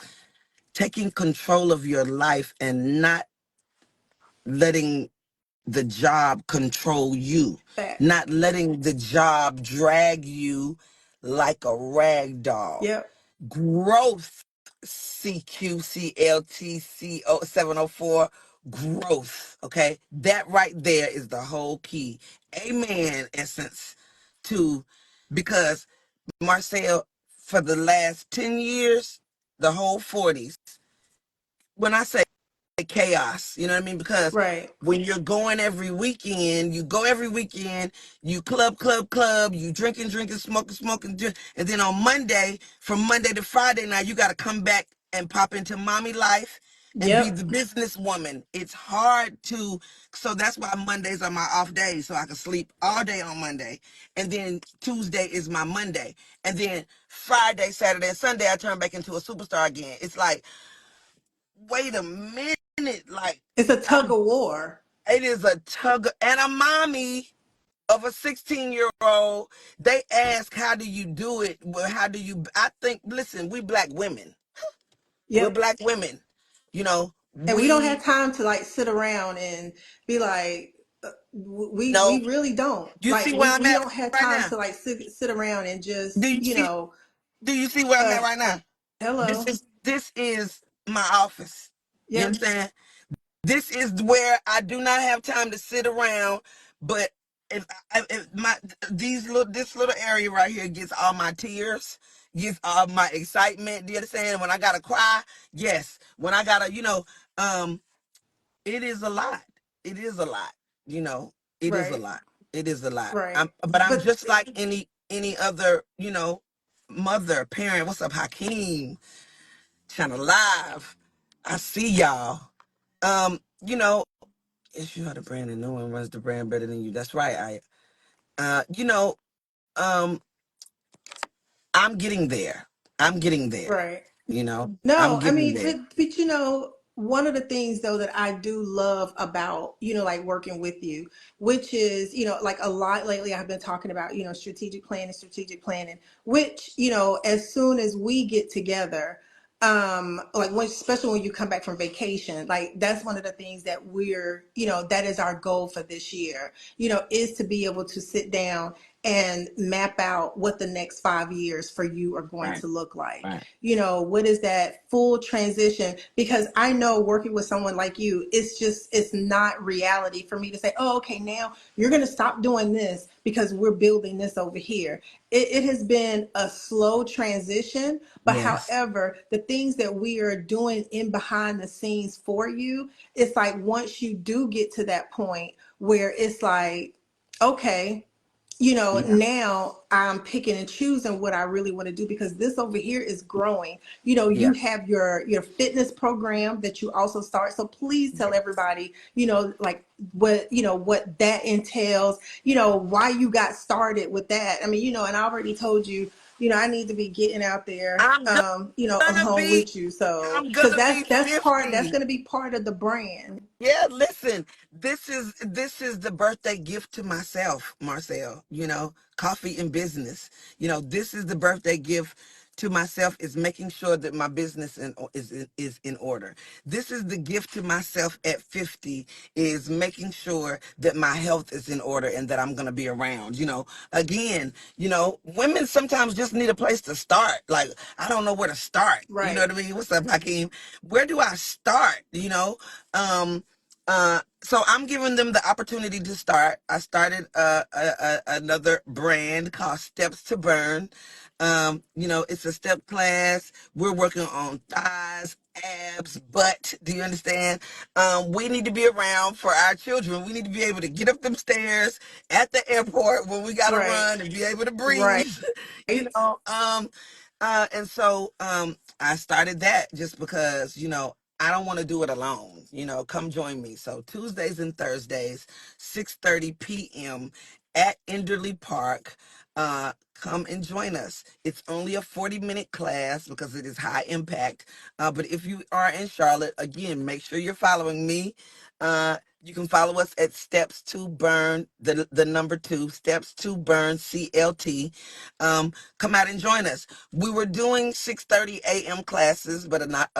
Taking control of your life and not letting the job control you, Facts. not letting the job drag you like a rag doll. Yep. Growth, CQCLTCO 704, growth. Okay, that right there is the whole key. Amen. Essence to, because Marcel, for the last 10 years, the whole 40s, when I say chaos, you know what I mean? Because Right. when you're going every weekend, you go every weekend, you club, you drinking, smoking, drink, and then on Monday, from Monday to Friday, now you got to come back and pop into mommy life, and be Yep. the businesswoman. It's hard to, so that's why Mondays are my off days, so I can sleep all day on Monday. And then Tuesday is my Monday. And then Friday, Saturday, and Sunday, I turn back into a superstar again. It's like, wait a minute, like, It's a tug of war. it is a tug, and a mommy of a 16-year-old. They ask, how do you do it? Well, how do you, I think, listen, we black women. We're Yep. black women. You know, And we don't have we time to like sit around and be like, know, we really don't. you Like see where I'm we at don't have right time now. to like sit around and Do just, you see, do you see where I'm uh, at right now? This hello. is, this is my office. You Yep. understand? This is where I do not have time to sit around, but if my, these little, this little area right here gets all my tears, gets all my excitement. Do you understand? When I gotta cry, yes. When I gotta, um, it is a lot. It is a lot. You know, it is a Right. lot. It is a lot. Right. But I'm But just like any other, mother, parent. What's up, Hakeem? Channel Live. I see y'all. You know, if you are the brand and no one runs the brand better than you, that's right. Um, I'm getting there. I'm getting there. right. I'm No, I getting mean, there. but one of the things though that I do love about, like working with you, which is, like a lot lately I've been talking about, strategic planning, which, as soon as we get together, like when, especially when you come back from vacation, like that's one of the things that we're, that is our goal for this year, is to be able to sit down and map out what the next 5 years for you are going Right. to look like. Right. What is that full transition? Because I know working with someone like you, it's not reality for me to say, oh, okay, now you're going to stop doing this because we're building this over here. It has been a slow transition, but Yes. however, the things that we are doing in behind the scenes for you, it's like once you do get to that point where it's like, okay, Yeah. now I'm picking and choosing what I really want to do because this over here is growing. You Yeah. have your fitness program that you also start. So please tell everybody, like what that entails, why you got started with that. I mean, and I already told you, I need to be getting out there, I'm gonna along be with you. So, I'm because gonna be that's 50. going to be part of the brand. Yeah, listen, this is the birthday gift to myself, Marcelle. Coffee and business. This is the birthday gift to myself, is making sure that my business is in order. This is the gift to myself at 50, is making sure that my health is in order and that I'm gonna be around. Again, women sometimes just need a place to start. Like, I don't know where to start. You know Right. what I mean? What's up, Hakeem? Where do I start? So I'm giving them the opportunity to start. I started another brand called Steps to Burn. It's a step class. We're working on thighs, abs, butt. Do you understand? We need to be around for our children. We need to be able to get up them stairs at the airport when we gotta Right. run and be able to Right. breathe. you know, um, and so I started that just because, I don't want to do it alone. Come join me. So Tuesdays and Thursdays, 6:30 p.m. at Enderley Park. Come and join us. It's only a 40-minute class because it is high impact. But if you are in Charlotte, again, make sure you're following me. You can follow us at Steps to Burn, the number 2, Steps to Burn CLT. Come out and join us. We were doing 6:30 a.m. classes, but not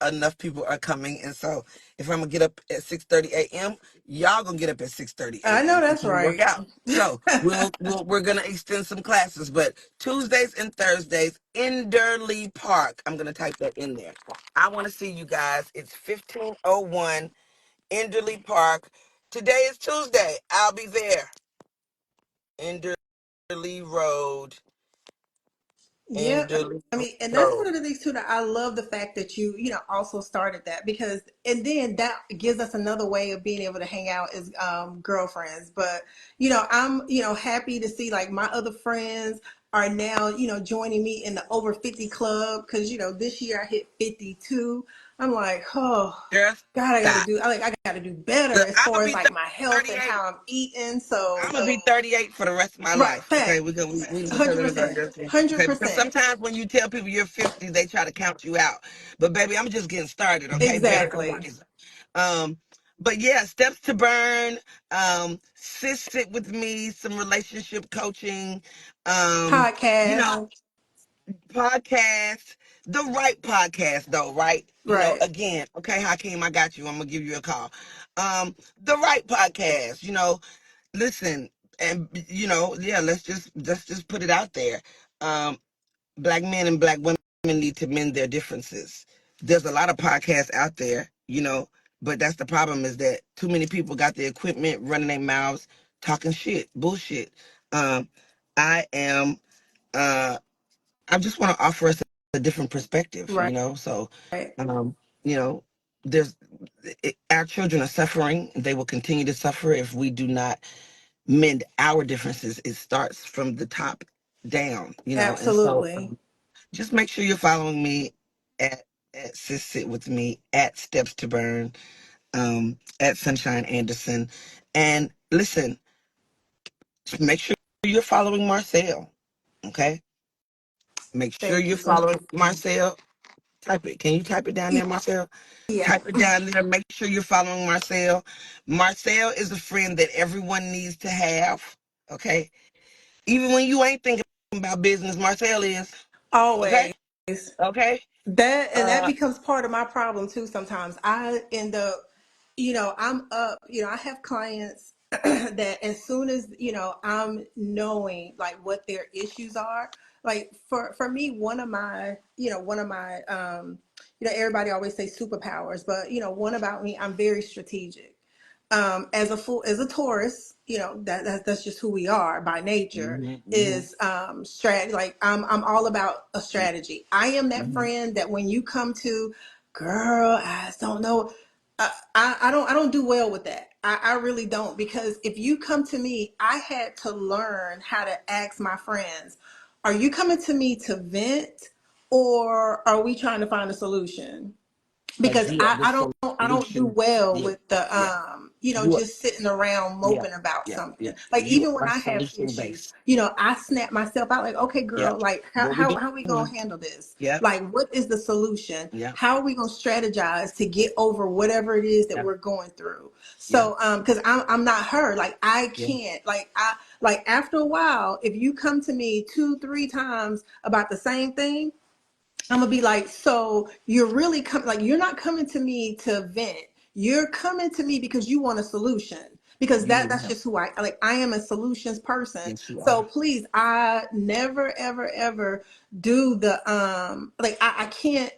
enough people are coming. And so if I'm gonna get up at 6:30 a.m., y'all gonna get up at 6:30 I know a.m. It's that's gonna work right. out. So we're gonna extend some classes, but Tuesdays and Thursdays, Enderley Park. I'm gonna type that in there. I want to see you guys. It's 1501 Enderley Park. Today is Tuesday. I'll be there. Enderley Road. Yep. Enderley I mean, and that's one Road. of the things too that I love the fact that you also started that because, and then that gives us another way of being able to hang out as girlfriends. But, I'm, happy to see like my other friends are now, joining me in the over 50 club. Cause, this year I hit 52. I'm like, oh Girl, God, stop. I gotta do better Look, as I'm far gonna as be like my health and 38. how I'm eating. So, I'm gonna be 38 for the rest of my right, life. Okay, fact, we because of 100%, this. Okay, because 100%. sometimes when you tell people you're 50, they try to count you out. But baby, I'm just getting started. Okay, better than Exactly. wiser. Um, but yeah, steps to burn. Sit with me. Some relationship coaching. You Podcast. know, podcast. The right podcast though, right? Right. Again, okay, Hakeem, I got you. I'm gonna give you a call. The right podcast. Listen, and yeah, let's just put it out there. um Black men and black women need to mend their differences. There's a lot of podcasts out there, but that's the problem, is that too many people got the equipment running their mouths, talking shit, bullshit. um I am uh I just want to offer us a different perspective, Right. so um you know there's our children are suffering. They will continue to suffer if we do not mend our differences. It starts from the top down, and so Absolutely. just make sure you're following me at Sis Sit With Me, at Steps to Burn, at Sunshine Anderson. And listen, just make sure you're following Marcelle, okay? Make sure Thank you're you. following Marcelle. Type it. Can you type it down there, Marcelle? Yeah. Type it down there. Make sure you're following Marcelle. Marcelle is a friend that everyone needs to have, okay? Even when you ain't thinking about business, Marcelle is. Okay? Always. Okay? That Uh, becomes part of my problem too sometimes. I end up, I'm up, I have clients that as soon as, I'm knowing like what their issues are, like for me, one of my everybody always say superpowers, but one about me, I'm very strategic. As a Taurus, that's just who we are by nature. mhm, mhm, Is strategy. Like I'm all about a strategy. I am that mhm. friend that when you come to, girl, I just don't know. I don't do well with that. I really don't, because if you come to me, I had to learn how to ask my friends, are you coming to me to vent, or are we trying to find a solution? Because Yeah, I, the I don't I don't do solution. well Yeah, with the yeah. You are, just sitting around yeah, moping about yeah, something. yeah. Like You even when are I have solution issues, based. I snap myself out like, okay, Yeah. girl, like how What we how how we gonna doing? handle this? Yeah, Like what is the solution? yeah, How are we gonna strategize to get over whatever it is that yeah, we're going through? yeah, So because I'm not her. Like I yeah. can't, like after a while, if you come to me 2-3 times about the same thing, I'm gonna be like, so you're really coming, like you're not coming to me to vent. You're coming to me because you want a solution. Because You that need that's help. just who I like. I am a solutions person. Yes, you So are. please, I never ever ever do the like I can't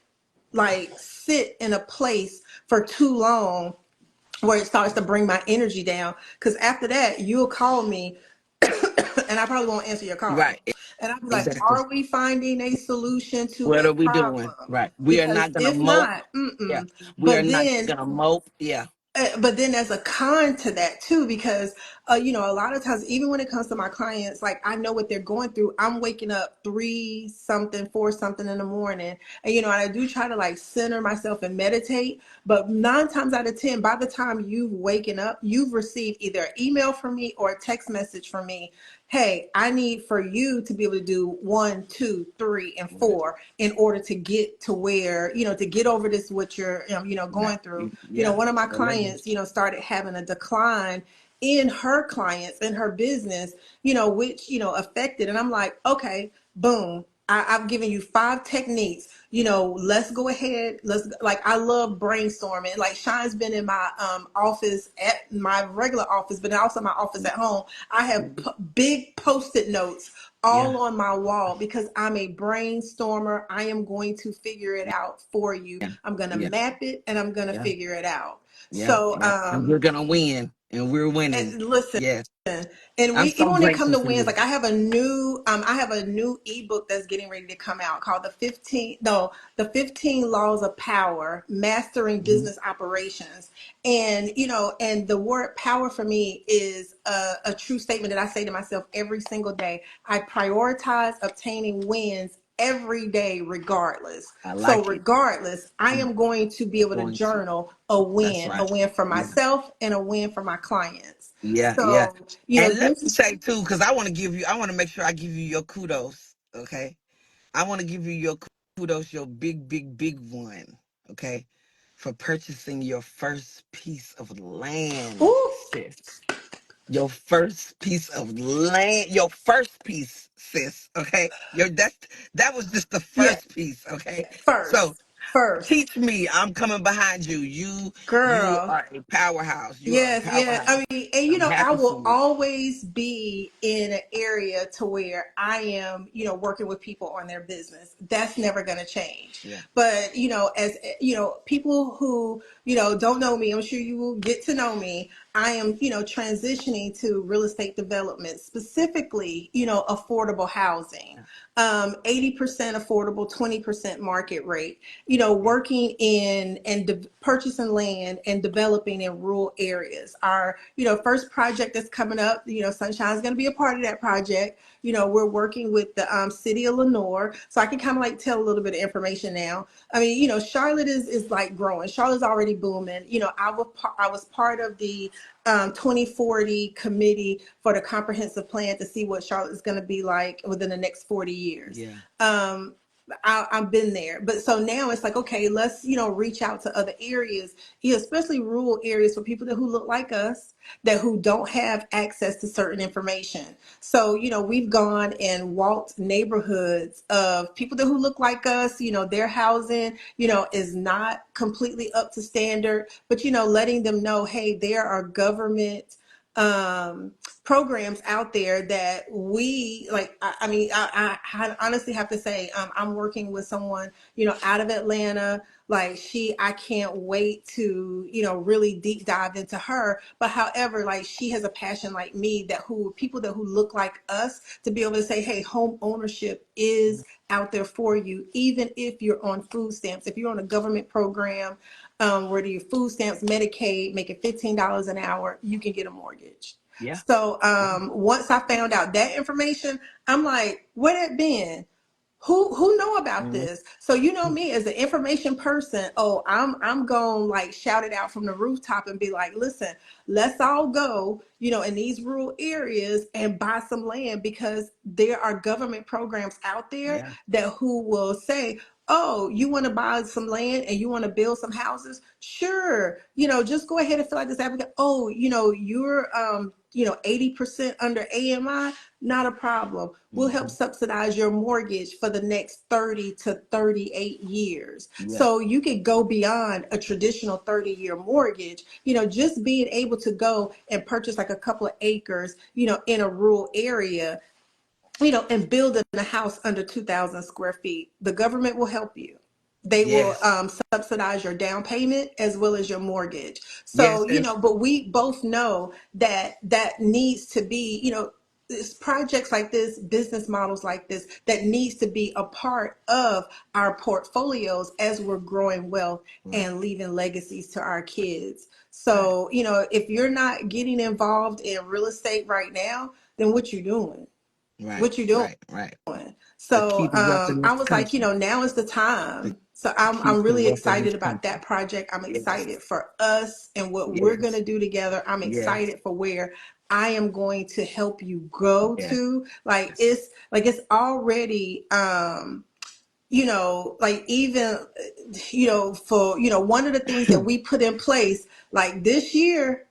like sit in a place for too long where it starts to bring my energy down. Because after that, you'll call me and I probably won't answer your call. Right. And I'll be like, Exactly. are we finding a solution to What a are we doing? problem? Right. We are Because not gonna if mope. not, Yeah. We are But not then gonna mope. Yeah. but then there's a con to that too, because a lot of times, even when it comes to my clients, like I know what they're going through. I'm waking up 3 something, 4 something in the morning, and I do try to like center myself and meditate. But 9 times out of 10, by the time you've waken up, you've received either an email from me or a text message from me. Hey, I need for you to be able to do 1, 2, 3, and 4 in order to get to where, to get over this, what you're, Yeah. going through. Yeah. One of my I love clients, started having a decline in her clients, in her business, which, affected. And I'm like, okay, boom. I've given you 5 techniques. Let's go ahead. Like, I love brainstorming. Like, Shine's been in my office, at my regular office, but also my office at home. I have it. big Post-it notes Yeah. all on my wall because I'm a brainstormer. I am going to figure it out for you. Yeah. I'm going to Yeah. map it and I'm going to Yeah. figure it out. Yeah. So, Yeah. And we're gonna win. and we're winning. And listen, Yes, and we I'm even so when it come grateful to for wins, you. like I have a new ebook that's getting ready to come out called the 15 laws of power, mastering Mhm. business operations. And and the word power for me is a true statement that I say to myself every single day. I prioritize obtaining wins every day regardless. I So like it. regardless, I I'm am going to be able to going to. journal That's a right. win for Yeah. myself and a win for my clients. Yeah, yeah. So, And let me this, say too, because I want to make sure I give you your kudos. Okay. I want to give you your kudos, your big, big, big one. Okay. For purchasing your first piece of land, ooh, sis. Your first piece of land, your first piece, sis. Okay. That was just the yeah, first piece. Okay. So first, teach me. I'm coming behind you. You girl. are a powerhouse. You are a Yes, yeah. powerhouse. I mean, and I'm I happy for will you. always be in an area to where I am, working with people on their business. That's never going to change. Yeah. But, as people who, don't know me, I'm sure you will get to know me. I am, transitioning to real estate development, specifically, affordable housing. 80% affordable, 20% market rate, Yeah. working in and purchasing land and developing in rural areas. Our, first project that's coming up, Sunshine's going to be a part of that project. We're working with the city of Lenore. So I can kind of like tell a little bit of information now. I mean, Charlotte is like growing. Charlotte's already booming. I was part of the 2040 committee for the comprehensive plan to see what Charlotte is going to be like within the next 40 years. Yeah. Um, I've been there, but so now it's like, okay, let's reach out to other areas, especially rural areas for people who look like us, that who don't have access to certain information. So we've gone and walked neighborhoods of people who look like us. Their housing is not completely up to standard, but letting them know, hey, there are government um programs out there that we like. I mean, I honestly have to say, I'm working with someone out of Atlanta. Like, I can't wait to really deep dive into her. But however, like, she has a passion like me, that who people that who look like us, to be able to say, hey, home ownership is out there for you, even if you're on food stamps, if you're on a government program, where do your food stamps, Medicaid, making $15 an hour, you can get a mortgage. Yeah. So Yeah. once I found out that information, I'm like, where it been? Who know about Mhm. this? So me as an information person, oh, I'm going to like shout it out from the rooftop and be like, listen, let's all go, in these rural areas and buy some land, because there are government programs out there Yeah. that who will say, oh, you want to buy some land and you want to build some houses? Sure. Just go ahead and fill out this application. Oh, you're 80% under AMI, not a problem. We'll help Mhm. subsidize your mortgage for the next 30 to 38 years. Yeah. So you could go beyond a traditional 30-year mortgage. Just being able to go and purchase like a couple of acres, in a rural area, and building a house under 2,000 square feet. The government will help you. They will Yes. subsidize your down payment as well as your mortgage. Yes. So, but we both know that that needs to be, it's projects like this, business models like this, that needs to be a part of our portfolios as we're growing wealth Right. and leaving legacies to our kids. Right. So, if you're not getting involved in real estate right now, then what you doing? Right. What you doing? Right. Right. The key So to wealth in I this was like, country. now is the The, time. So the I'm key I'm to really wealth in this excited about country. that project. I'm Yes. excited for us and what we're Yes. gonna do together. I'm Yes. excited for where I am going to help you go Yes. to. It's already like, even for one of the things that we put in place, like this year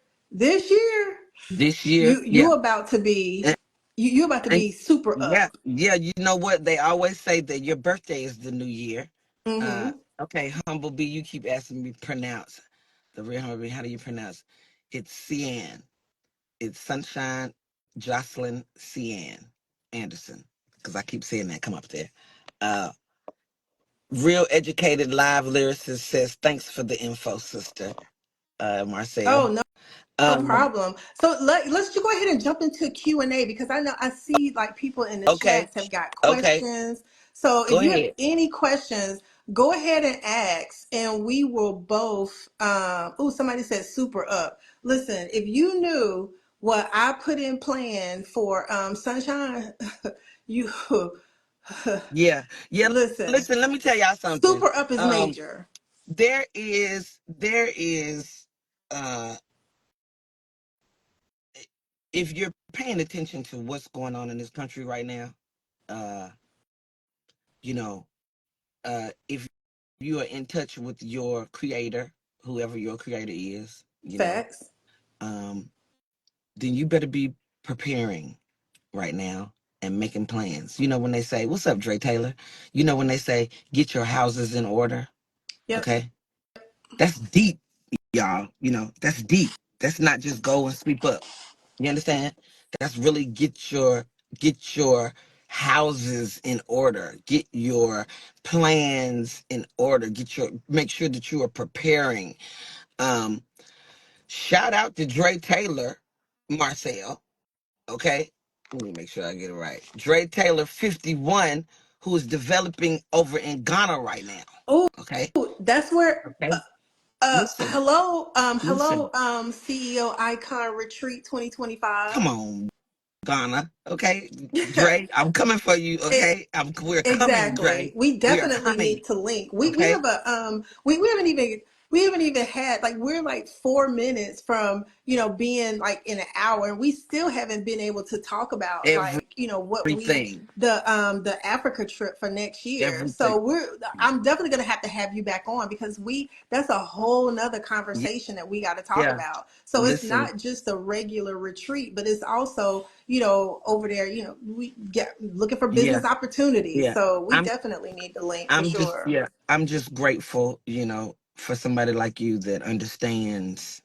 This year. you Yeah. about to be And, you about to and be super up. yeah. Yeah. You know what? They always say that your birthday is the new year. Hmm. Okay. Humble B, you keep asking me pronounce the real Humble B. How do you pronounce? It's Cian. It's Sunshine Jocelyn Cian Anderson. Because I keep saying that. Come up there. Uh, Real educated live lyricist says, thanks for the info, sister, Oh Marcelle. no, No Um, problem. So let's just go ahead and jump into Q&A because I know I see like people in the okay, chats have got okay, questions. So go if you have ahead. any questions, go ahead and ask and we will both oh, somebody said super up. Listen, if you knew what I put in plan for Sunshine, you Yeah, yeah. listen, Listen, let me tell y'all something. super up is Um, major. there is, uh, if you're paying attention to what's going on in this country right now, uh, you know, if you are in touch with your creator, whoever your creator is, Facts. um, then you better be preparing right now and making plans. You know, when they say, "What's up, Dre Taylor?" You know, when they say, "Get your houses in order." Yep. Okay, that's deep, y'all. That's deep. That's not just go and sweep up. You understand? That's really get your houses in order. Get your plans in order. Make sure that you are preparing. Um, Shout out to Dre Taylor, Marcelle. Okay, let me make sure I get it right. Dre Taylor, 51, who is developing over in Ghana right now. Oh, Okay, that's where okay. Listen, hello, listen. CEO Icon Retreat 2025. Come on, Ghana. Okay, Dre, I'm coming for you. It, Okay, we're coming, exactly. Dre. We We are definitely coming. need to link. We Okay, have a we haven't even had like we're like 4 minutes from being like in an hour and we still haven't been able to talk about like what we everything, the Africa trip for next year. everything. So I'm definitely gonna have you back on because that's a whole nother Yeah, conversation that we got to talk yeah. about. So it's Listen, not just a regular retreat, but it's also over there, we get looking for yeah, business opportunities. yeah. So we I'm definitely need the link for I'm just sure. yeah, I'm just grateful, for somebody like you that understands,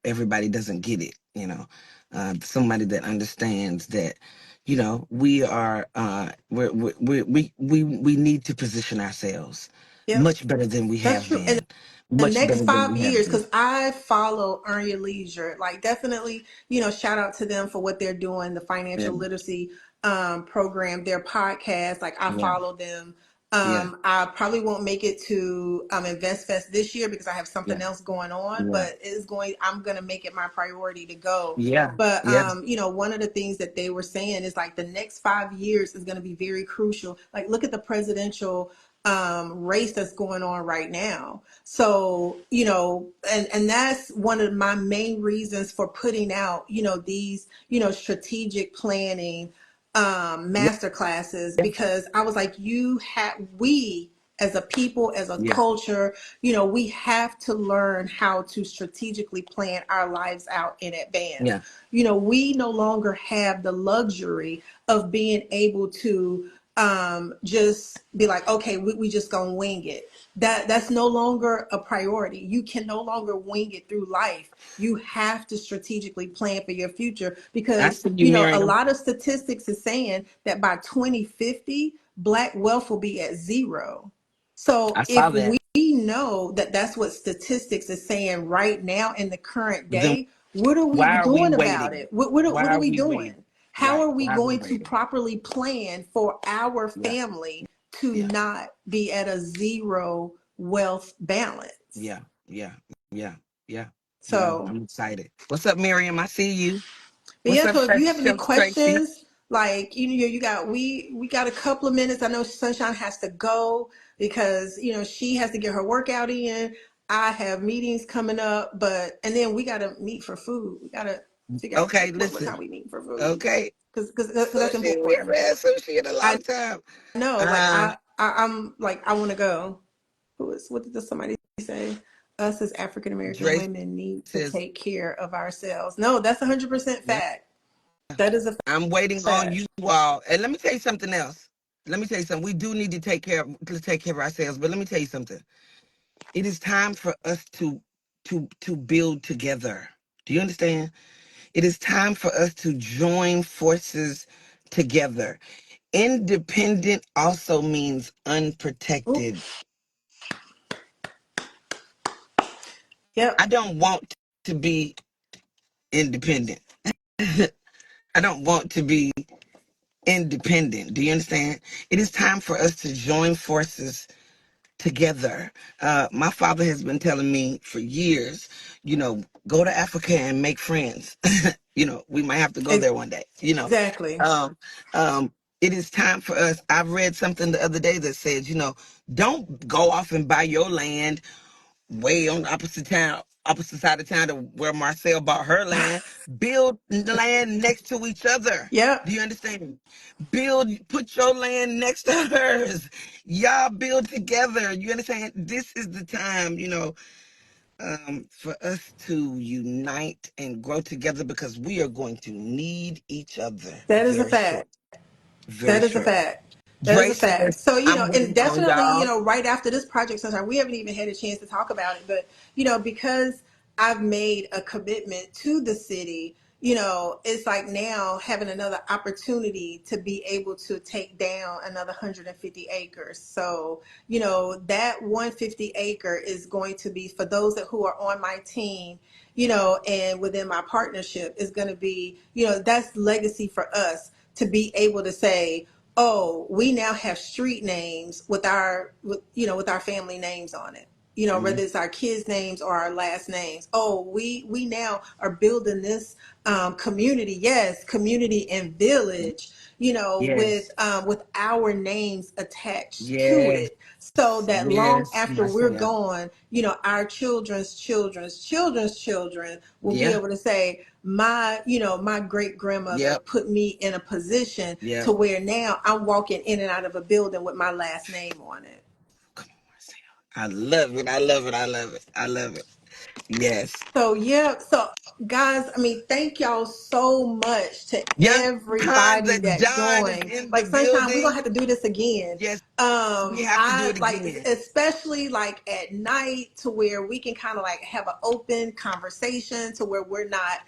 everybody doesn't get it, somebody that understands that, we are we need to position ourselves Yep, much better than we that's have true. And been. the Much next better than five we have years, been. because I follow Earn Your Leisure, like definitely, shout out to them for what they're doing, the Yeah, financial literacy program, their podcast. Like I yeah, follow them. yeah, I probably won't make it to Invest Fest this year because I have yeah, something else going on, yeah, but I'm gonna make it my priority to go. yeah, But yeah, one of the things that they were saying is like the next 5 years is gonna be very crucial. Like look at the presidential race that's going on right now. So, and that's one of my main reasons for putting out, these, strategic planning yeah, master classes because I was like, we as a people, as a yeah, culture, we have to learn how to strategically plan our lives out in advance. yeah. We no longer have the luxury of being able to just be like, okay, we just gonna wing it. That's no longer a priority. You can no longer wing it through life. You have to strategically plan for your future I because see you, a Miriam. lot of statistics is saying that by 2050 black wealth will be at zero. So I saw if we that. know that that's what statistics is saying right now in the current Then day, what are we why are we doing about waiting? it? What Why are are we we waiting? doing? How Right. are we Why are we going to waiting? properly plan for our Yeah. family to Yeah. not be at a zero wealth balance? Yeah. Yeah. Yeah. Yeah. Well, So, I'm excited. What's up, Miriam? I see you. but What's yeah, up, so if you have any Chef Tracy? questions, like you got we got a couple of minutes. I know Sunshine has to go because she has to get her workout in. I have meetings coming up, but and then we gotta meet for food. We gotta figure out Okay, what listen. time we meet for food Okay. because that's Sushi. We haven't important. had sushi in a I long time. know, like Uh, I'm like I want to go. What did somebody say? Us as African American Dre women need to says, take care of ourselves. No, that's 100% yeah, fact. That is a I'm waiting on fact. you all. And let me tell you something else. Let me tell you something. We do need to take care of ourselves. But let me tell you something. It is time for us to build together. Do you understand? It is time for us to join forces together. Independent also means Oop. unprotected. Yep. I don't want to be independent. I don't want to be independent. Do you understand? It is time for us to join forces together. My father has been telling me for years, go to Africa and make friends. We might have to go there one day. Exactly. Um, it is time for us. I've read something the other day that says, don't go off and buy your land way on the opposite side of town to where Marcelle bought her land. Build land next to each other. Yep. Do you understand? Put your land next to hers. Y'all build together. You understand? This is the time, for us to unite and grow together because we are going to need each other That is a very fact. short, very That is a shortly. fact. That is Dre a fact. says, So, I'm and waiting on definitely, y'all. right after this project, Sunshine, we haven't even had a chance to talk about it, but, because I've made a commitment to the city, it's like now having another opportunity to be able to take down another 150 acres. So, that 150 acre is going to be for those who are on my team, and within my partnership is going to be, that's legacy for us to be able to say, oh, we now have street names with our family names on it. Whether Mhm. it's our kids' names or our last names. Oh, we now are building this community. Yes, community and village. Yes, With our names attached to yes, it, so that long yes, after we're Marcel. gone, our children's children's children's children will be Yeah, able to say, my great grandmother yep, put me in a position yep. to where now I'm walking in and out of a building with my last name on it. Come on, Marcel. I love it. I love it. I love it. I love it. Yes. So yeah, so guys, I mean, thank y'all so much to Young Cons everybody and that John is joined. in the Like Sunshine, we're gonna building. have to do this again. Yes, we have to do I it like again. especially like at night to where we can kind of like have an open conversation to where we're not,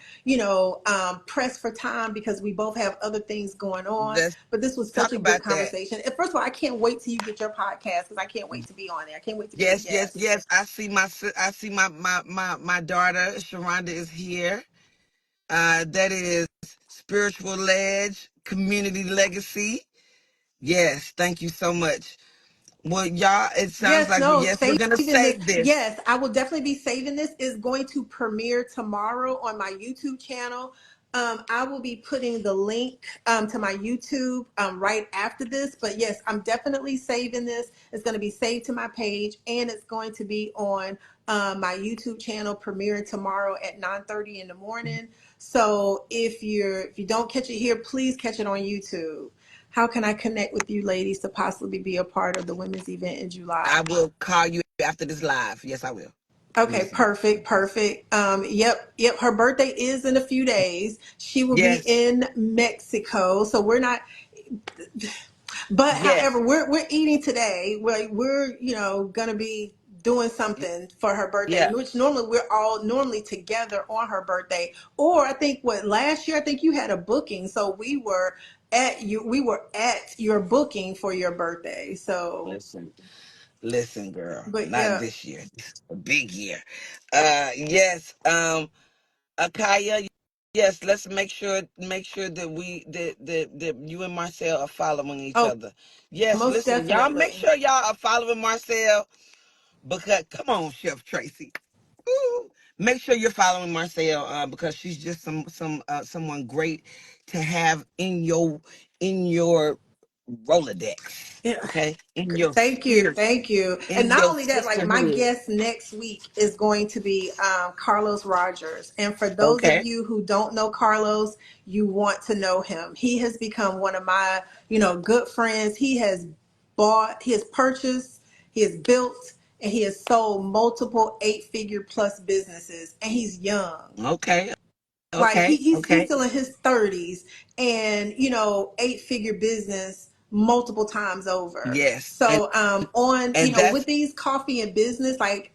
pressed for time because we both have other things going on. Let's But this was such talk a good about that. conversation. And first of all, I can't wait till you get your podcast because I can't wait to be on it. I can't wait to be a Yes, yes, guest. yes. I see my daughter Sharonda is here. That is Spiritual Ledge Community Legacy. Yes, thank you so much. Well, y'all, it sounds Yes, like no, we're saving gonna this. save this. Yes, I will definitely be saving this. Is going to premiere tomorrow on my YouTube channel. I will be putting the link to my YouTube right after this. But yes, I'm definitely saving this. It's going to be saved to my page, and it's going to be on my YouTube channel premiering tomorrow at 9:30 in the morning. So if you don't catch it here, please catch it on YouTube. How can I connect with you ladies to possibly be a part of the women's event in I July? will call you after this live. Yes, I will. Okay, Listen. perfect, perfect. Yep. Her birthday is in a few days. She will be Yes, in Mexico, so we're not. But yes, however, we're eating today. We're gonna be doing something for her birthday, yeah. which normally we're all normally together on her birthday. Or I think what last year I think you had a booking, so we were at your booking for your birthday. So, Listen, listen, girl. but Not yeah. this year. This is a big year. Yes. Akaya. Yes. Let's make sure that that you and Marcel are following each Oh, other. Yes. most Listen, y'all. Make definitely. sure y'all are following Marcel because come on, Chef Tracy. Ooh. Make sure you're following Marcel because she's just someone great to have in your Rolodex. Yeah. Okay, in your Thank you, spirit, thank you. And in not your only that, like my sisterhood. guest next week is going to be Carlos Rogers. And for those of Okay, you who don't know Carlos, you want to know him. He has become one of my, good friends. He has purchased, he has built, and he has sold multiple eight-figure plus businesses. And he's young. okay, Like okay, he's okay. still in his 30s, and eight-figure business multiple times over. Yes, and So on and with that's these coffee and business, like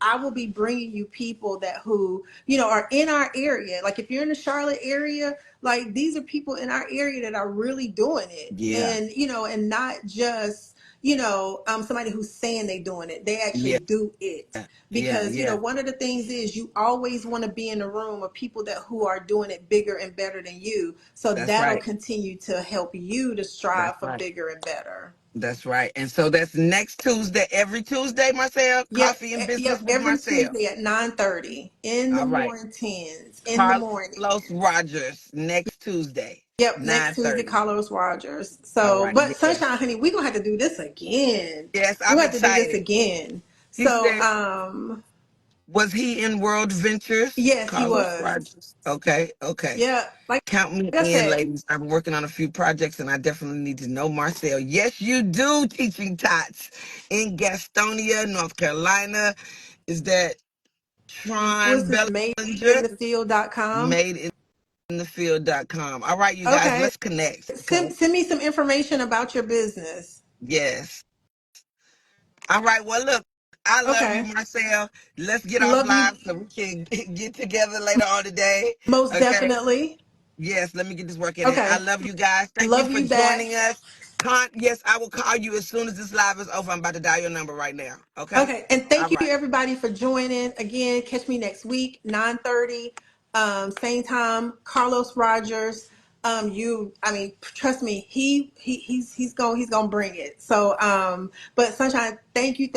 I will be bringing you people that who are in our area. Like if you're in the Charlotte area, like these are people in our area that are really doing it, yeah, and and not just somebody who's saying they doing it. They actually Yeah, do it. yeah, Because, yeah. one of the things is you always want to be in a room of people who are doing it bigger and better than you. So That's that'll right. continue to help you to That's strive for right. bigger and better. That's right. And so that's next Tuesday, every Tuesday, Marcelle. Yep, Coffee and business yep. with Every Marcelle. Tuesday at 9:30 in the All right. morning, tens in the morning. Carlos Rogers next Tuesday, Yep, next Tuesday, 9:30. Carlos Rogers. All So, right. but Yes. Sunshine, honey, we're gonna have to do this again. Yes, We're I'm gonna have to do this excited. again. He So, said, was he in World Ventures? yes, he Carlos was. Rogers. Okay. Okay. Yeah, like Count me I in, said, ladies. I'm working on a few projects and I definitely need to know Marcel. Yes, you do, teaching tots in Gastonia, North Carolina. Is that was Tron this Bellinger? madeinthefield.com? Madeinthefield.com. All right, you guys, Okay. let's connect Send because, me some information about your business. yes. All right, well, look, I love you, Okay. Marcel. Let's get off Love you live so we can get together later on today. most Okay. definitely. Yes, let me get this work in. I Okay. love you guys. Thank you Love for you back. joining us. Yes, I will call you as soon as this live is over. I'm about to dial your number right now. Okay? Okay, and All thank you right. everybody for joining. Again, catch me next week, 9:30, same time. Carlos Rogers. Trust me, he's gonna bring it. So, but Sunshine, thank you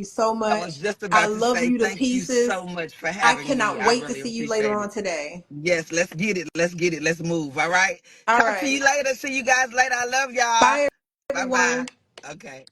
so I was much. just I about to love say you to thank you so pieces. much for I having me. cannot I wait to really see you later appreciate on it. today. Yes, let's get it. Let's get it. Let's move. All right. All Talk to right, you later. See you guys later. I love y'all. bye Bye bye. everyone. Okay.